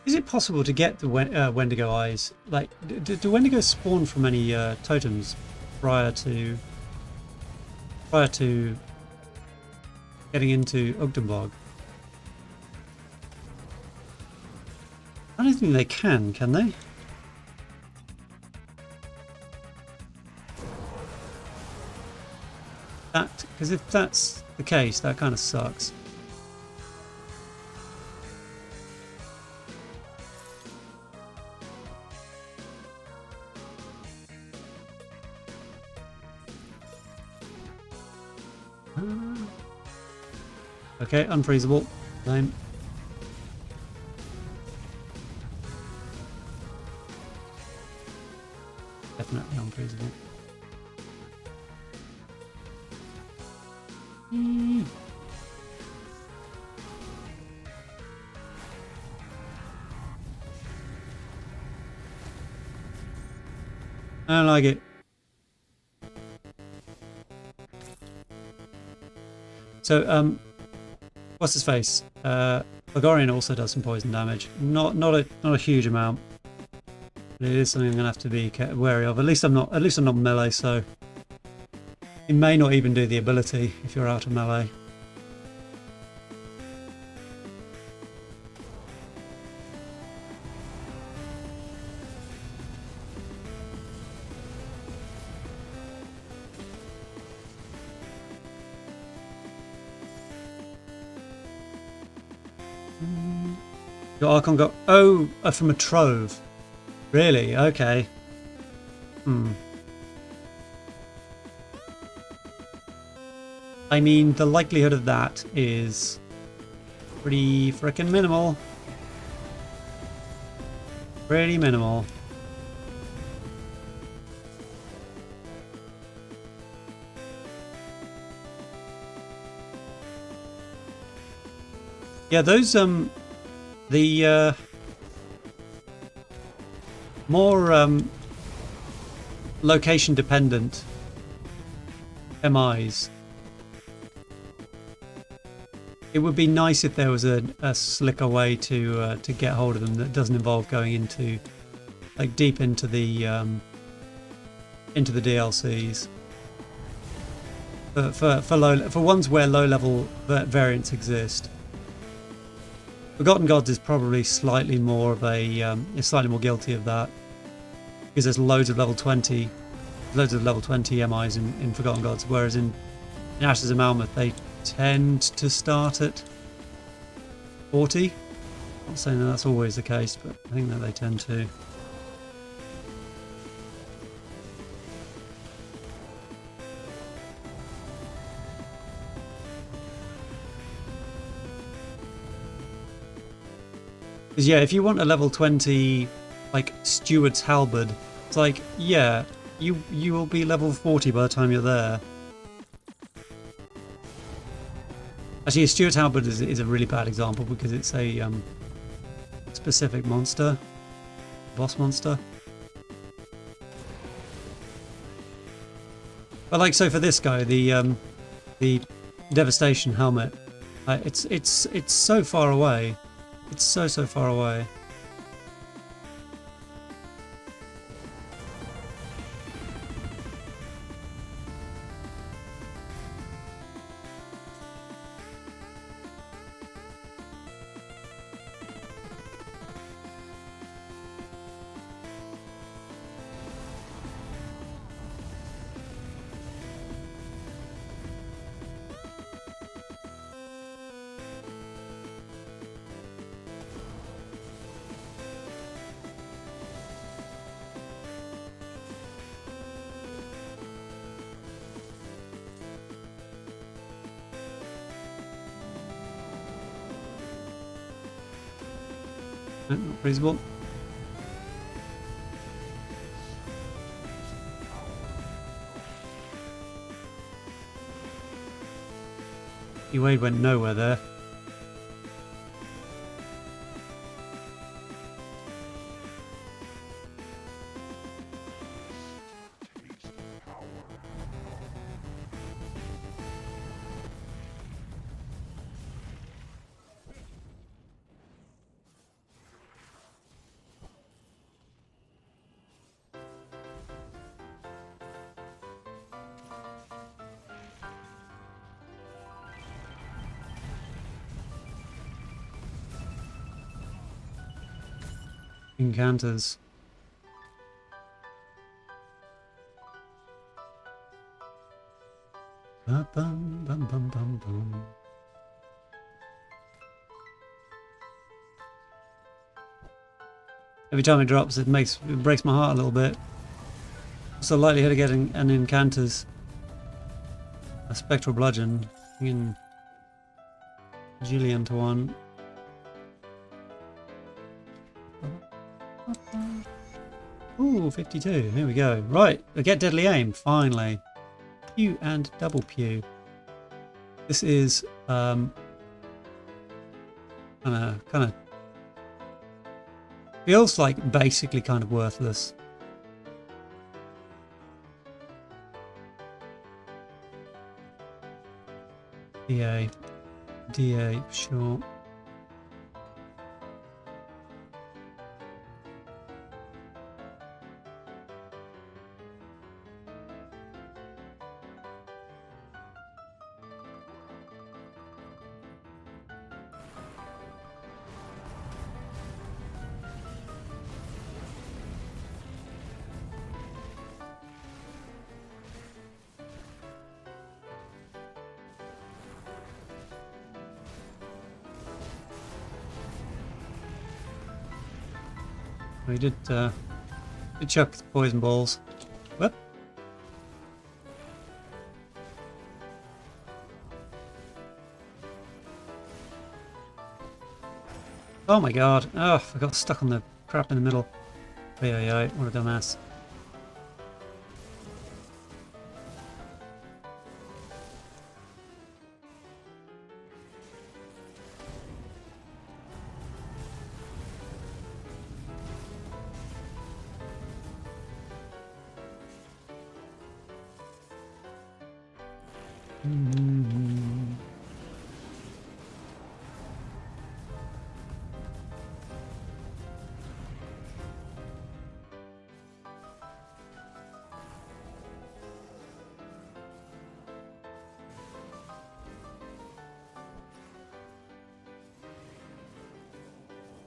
Is it possible to get the Wendigo eyes? Like, do Wendigo spawn from any totems prior to getting into Ugdenbog? I don't think they can they? Because if that's the case, that kind of sucks. Okay, unfreezable. Name. Definitely unfreezable. I don't like it. So, what's his face? Loghorrean also does some poison damage. Not a huge amount. But it is something I'm gonna have to be wary of. At least I'm not melee, so it may not even do the ability if you're out of melee. Your Archon got... Oh, from a trove. Really? Okay. I mean, the likelihood of that is pretty frickin' minimal. Pretty minimal. Yeah, those, the, more, location-dependent MIs. It would be nice if there was a slicker way to get hold of them that doesn't involve going into, like, deep into the DLCs. For ones where low-level variants exist. Forgotten Gods is probably slightly more of a is slightly more guilty of that because there's loads of level 20 MIs in Forgotten Gods, whereas in Ashes of Malmouth they tend to start at 40. Not saying that that's always the case, but I think that they tend to. Because yeah, if you want a level 20, like, Steward's Halberd, it's like, yeah, you will be level 40 by the time you're there. Actually, a Steward's Halberd is a really bad example because it's a specific monster, boss monster. But like, so for this guy, the Devastation helmet, it's so far away. It's so far away. Not freezable. Wade went nowhere there. Encounters. Bum, bum, bum, bum, bum, bum. Every time it drops, it breaks my heart a little bit. What's the likelihood of getting an encounters? A spectral bludgeon in Jillian to 1. Ooh, 52. Here we go. Right, I get deadly aim finally. Pew and double pew. This is kind of feels like basically kind of worthless. DA, sure. We did chuck the poison balls. Whoop. Oh my god. Oh, I got stuck on the crap in the middle. Yeah, what a dumbass.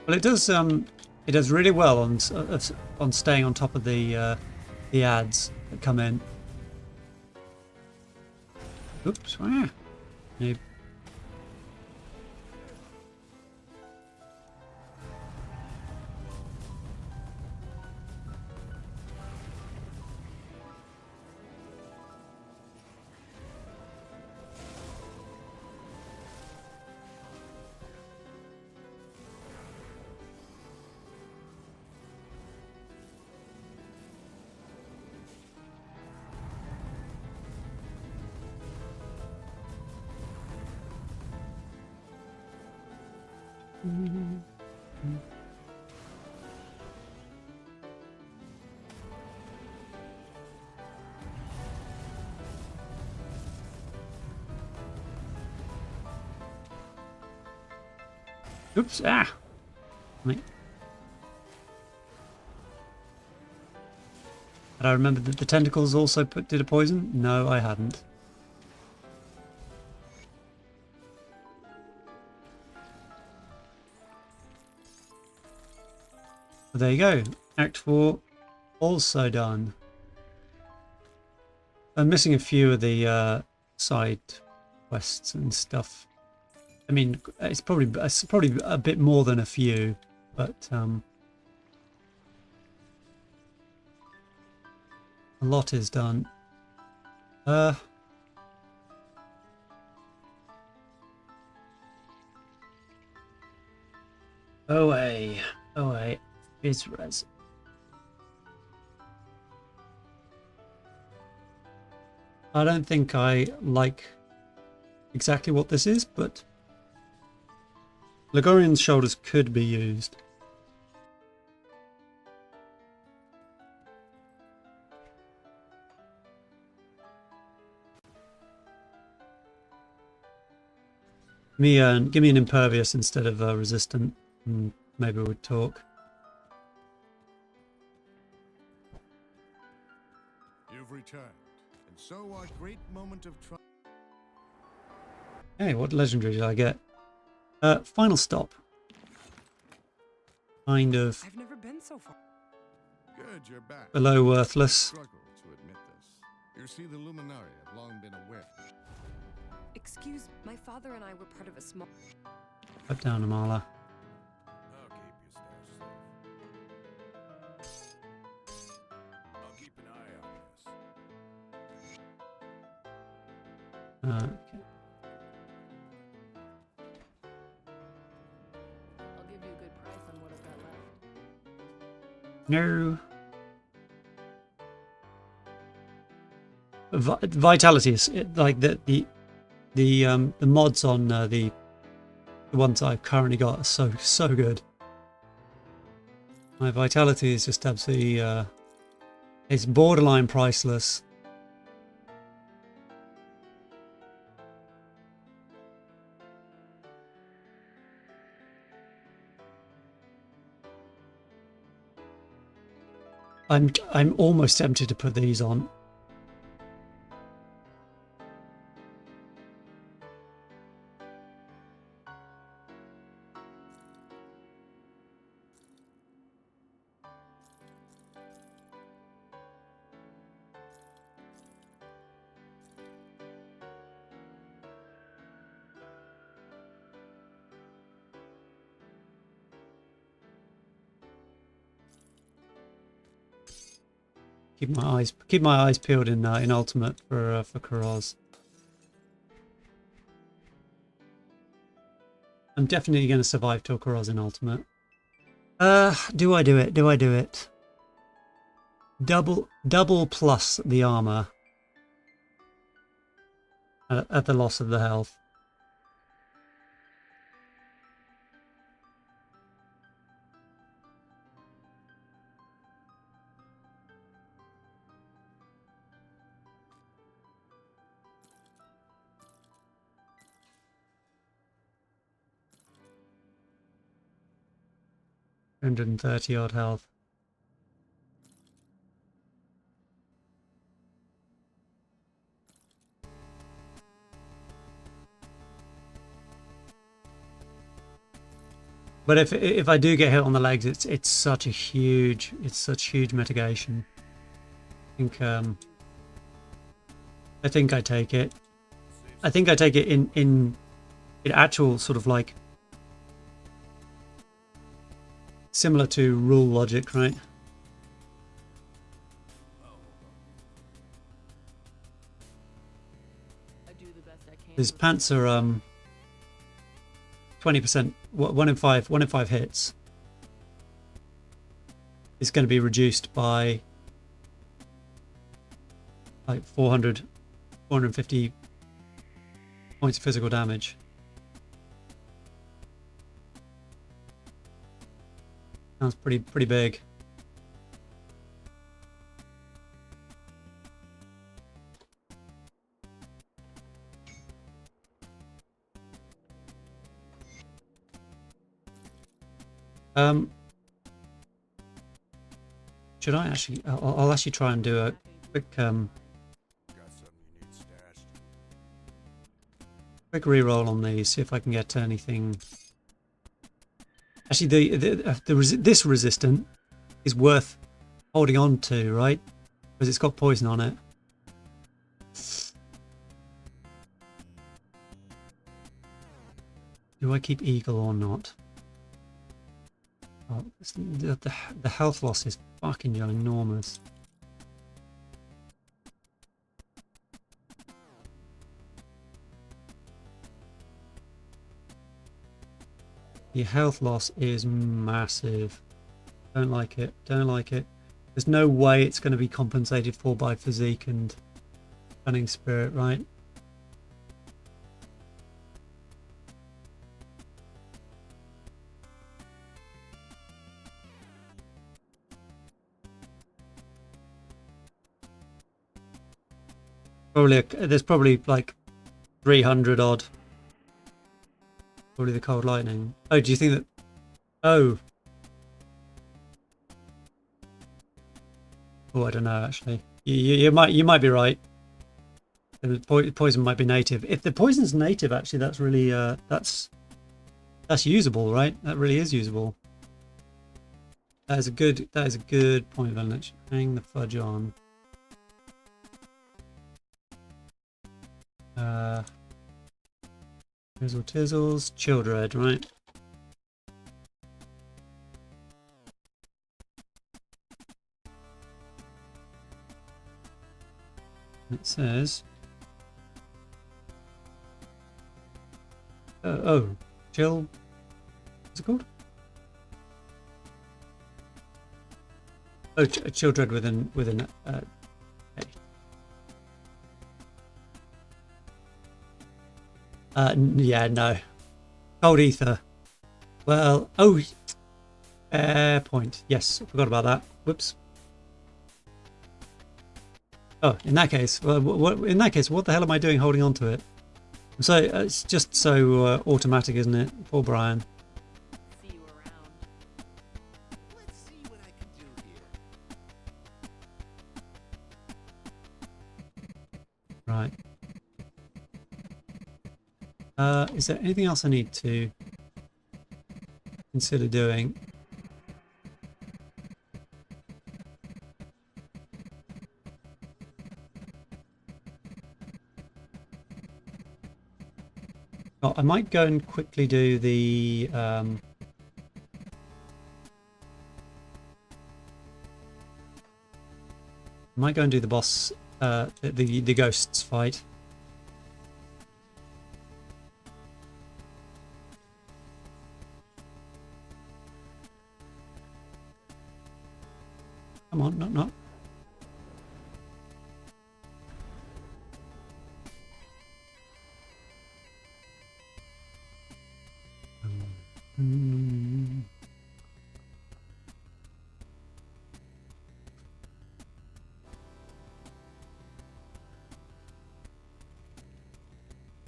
Well, it does really well on staying on top of the ads that come in. Oops, Nope. Oops, Had I remembered that the tentacles also did a poison? No, I hadn't. Well, there you go. Act 4 also done. I'm missing a few of the side quests and stuff. I mean, it's probably a bit more than a few, but a lot is done. Away, Bizres. I don't think I like exactly what this is, but Loghorrean's shoulders could be used. Give me an impervious instead of resistant, and maybe we'd talk. You've returned, and so our great moment of triumph. Hey, what legendary did I get? Final stop. Kind of been so far? Good, you're back. Below worthless. Struggle to admit this. You see, the Luminari have long been aware. Excuse, my father and I were part of a small... Put down Amala. I'll keep your stash safe. I'll keep an eye on this. Okay. I'll give you a good price on what I've got left. No. Vitality is like the mods on the ones I've currently got are so good. My vitality is just absolutely it's borderline priceless. I'm almost tempted to put these on. Keep my eyes peeled in ultimate for Karaz. I'm definitely going to survive till Karaz in ultimate. Do I do it? Do I do it? Double plus the armor at the loss of the health. $130 odd health. But if I do get hit on the legs, it's such huge mitigation. I think I take it. I think I take it in actual sort of like similar to rule logic, right? I do the best I can. His pants are 20%. 1 in 5 hits is going to be reduced by like 450 points of physical damage. Sounds pretty big. Should I actually? I'll actually try and do a quick Got something you need stashed. quick reroll on these. See if I can get anything. Actually, this resistant is worth holding on to, right? Because it's got poison on it. Do I keep Eagle or not? Oh, the health loss is fucking ginormous. The health loss is massive. Don't like it. Don't like it. There's no way it's going to be compensated for by physique and cunning spirit, right? There's probably like 300 odd. Probably the cold lightning. Oh, do you think that? Oh. Oh, I don't know actually. You might be right. The poison might be native. If the poison's native, actually, that's really that's usable, right? That really is usable. That is a good point, Vilnich. Hang the fudge on. Tizzle Tizzles, Childred, right? It says, Chill. What's it called? Oh, Childred within A. Yeah, no. Cold Ether. Well, point. Yes, I forgot about that. Whoops. Oh, in that case, well, what the hell am I doing holding on to it? So it's just so automatic, isn't it? Poor Brian. See you around. Let's see what I can do here. Right. Is there anything else I need to consider doing? Oh, I might go and quickly do the I might go and do the boss, the ghosts fight. Come on, not.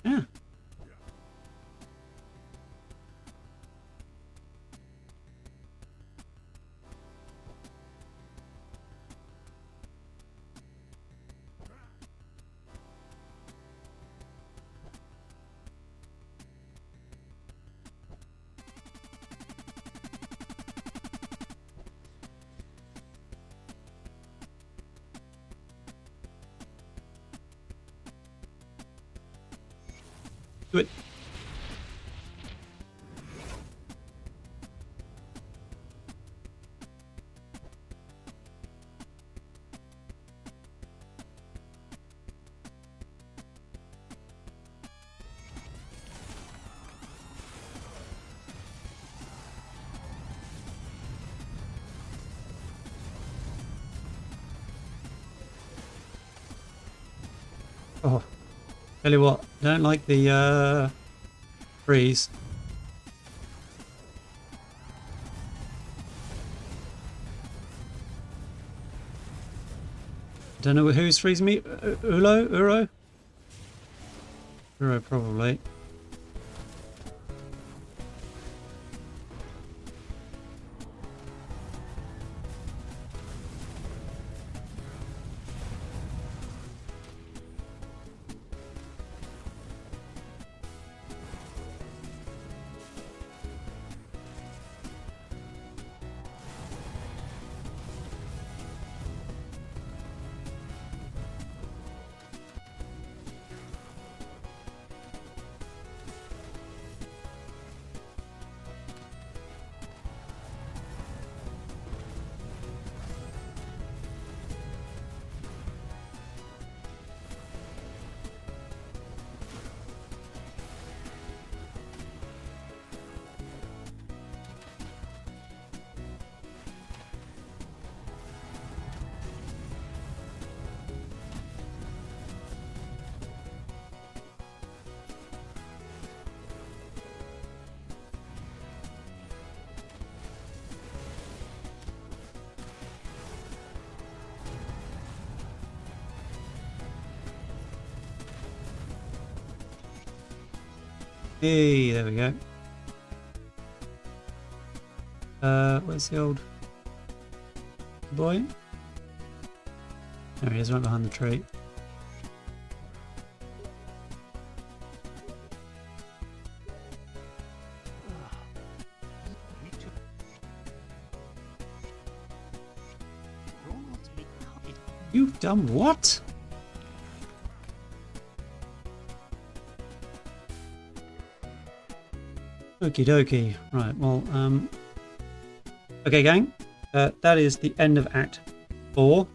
Yeah. Do it. Oh, tell you what, don't like the freeze. Don't know who's freezing me. Uro, probably. Hey, there we go. Where's the old boy? There he is, right behind the tree. dumb what? Okie dokie. Right, well, okay, gang. That is the end of Act 4.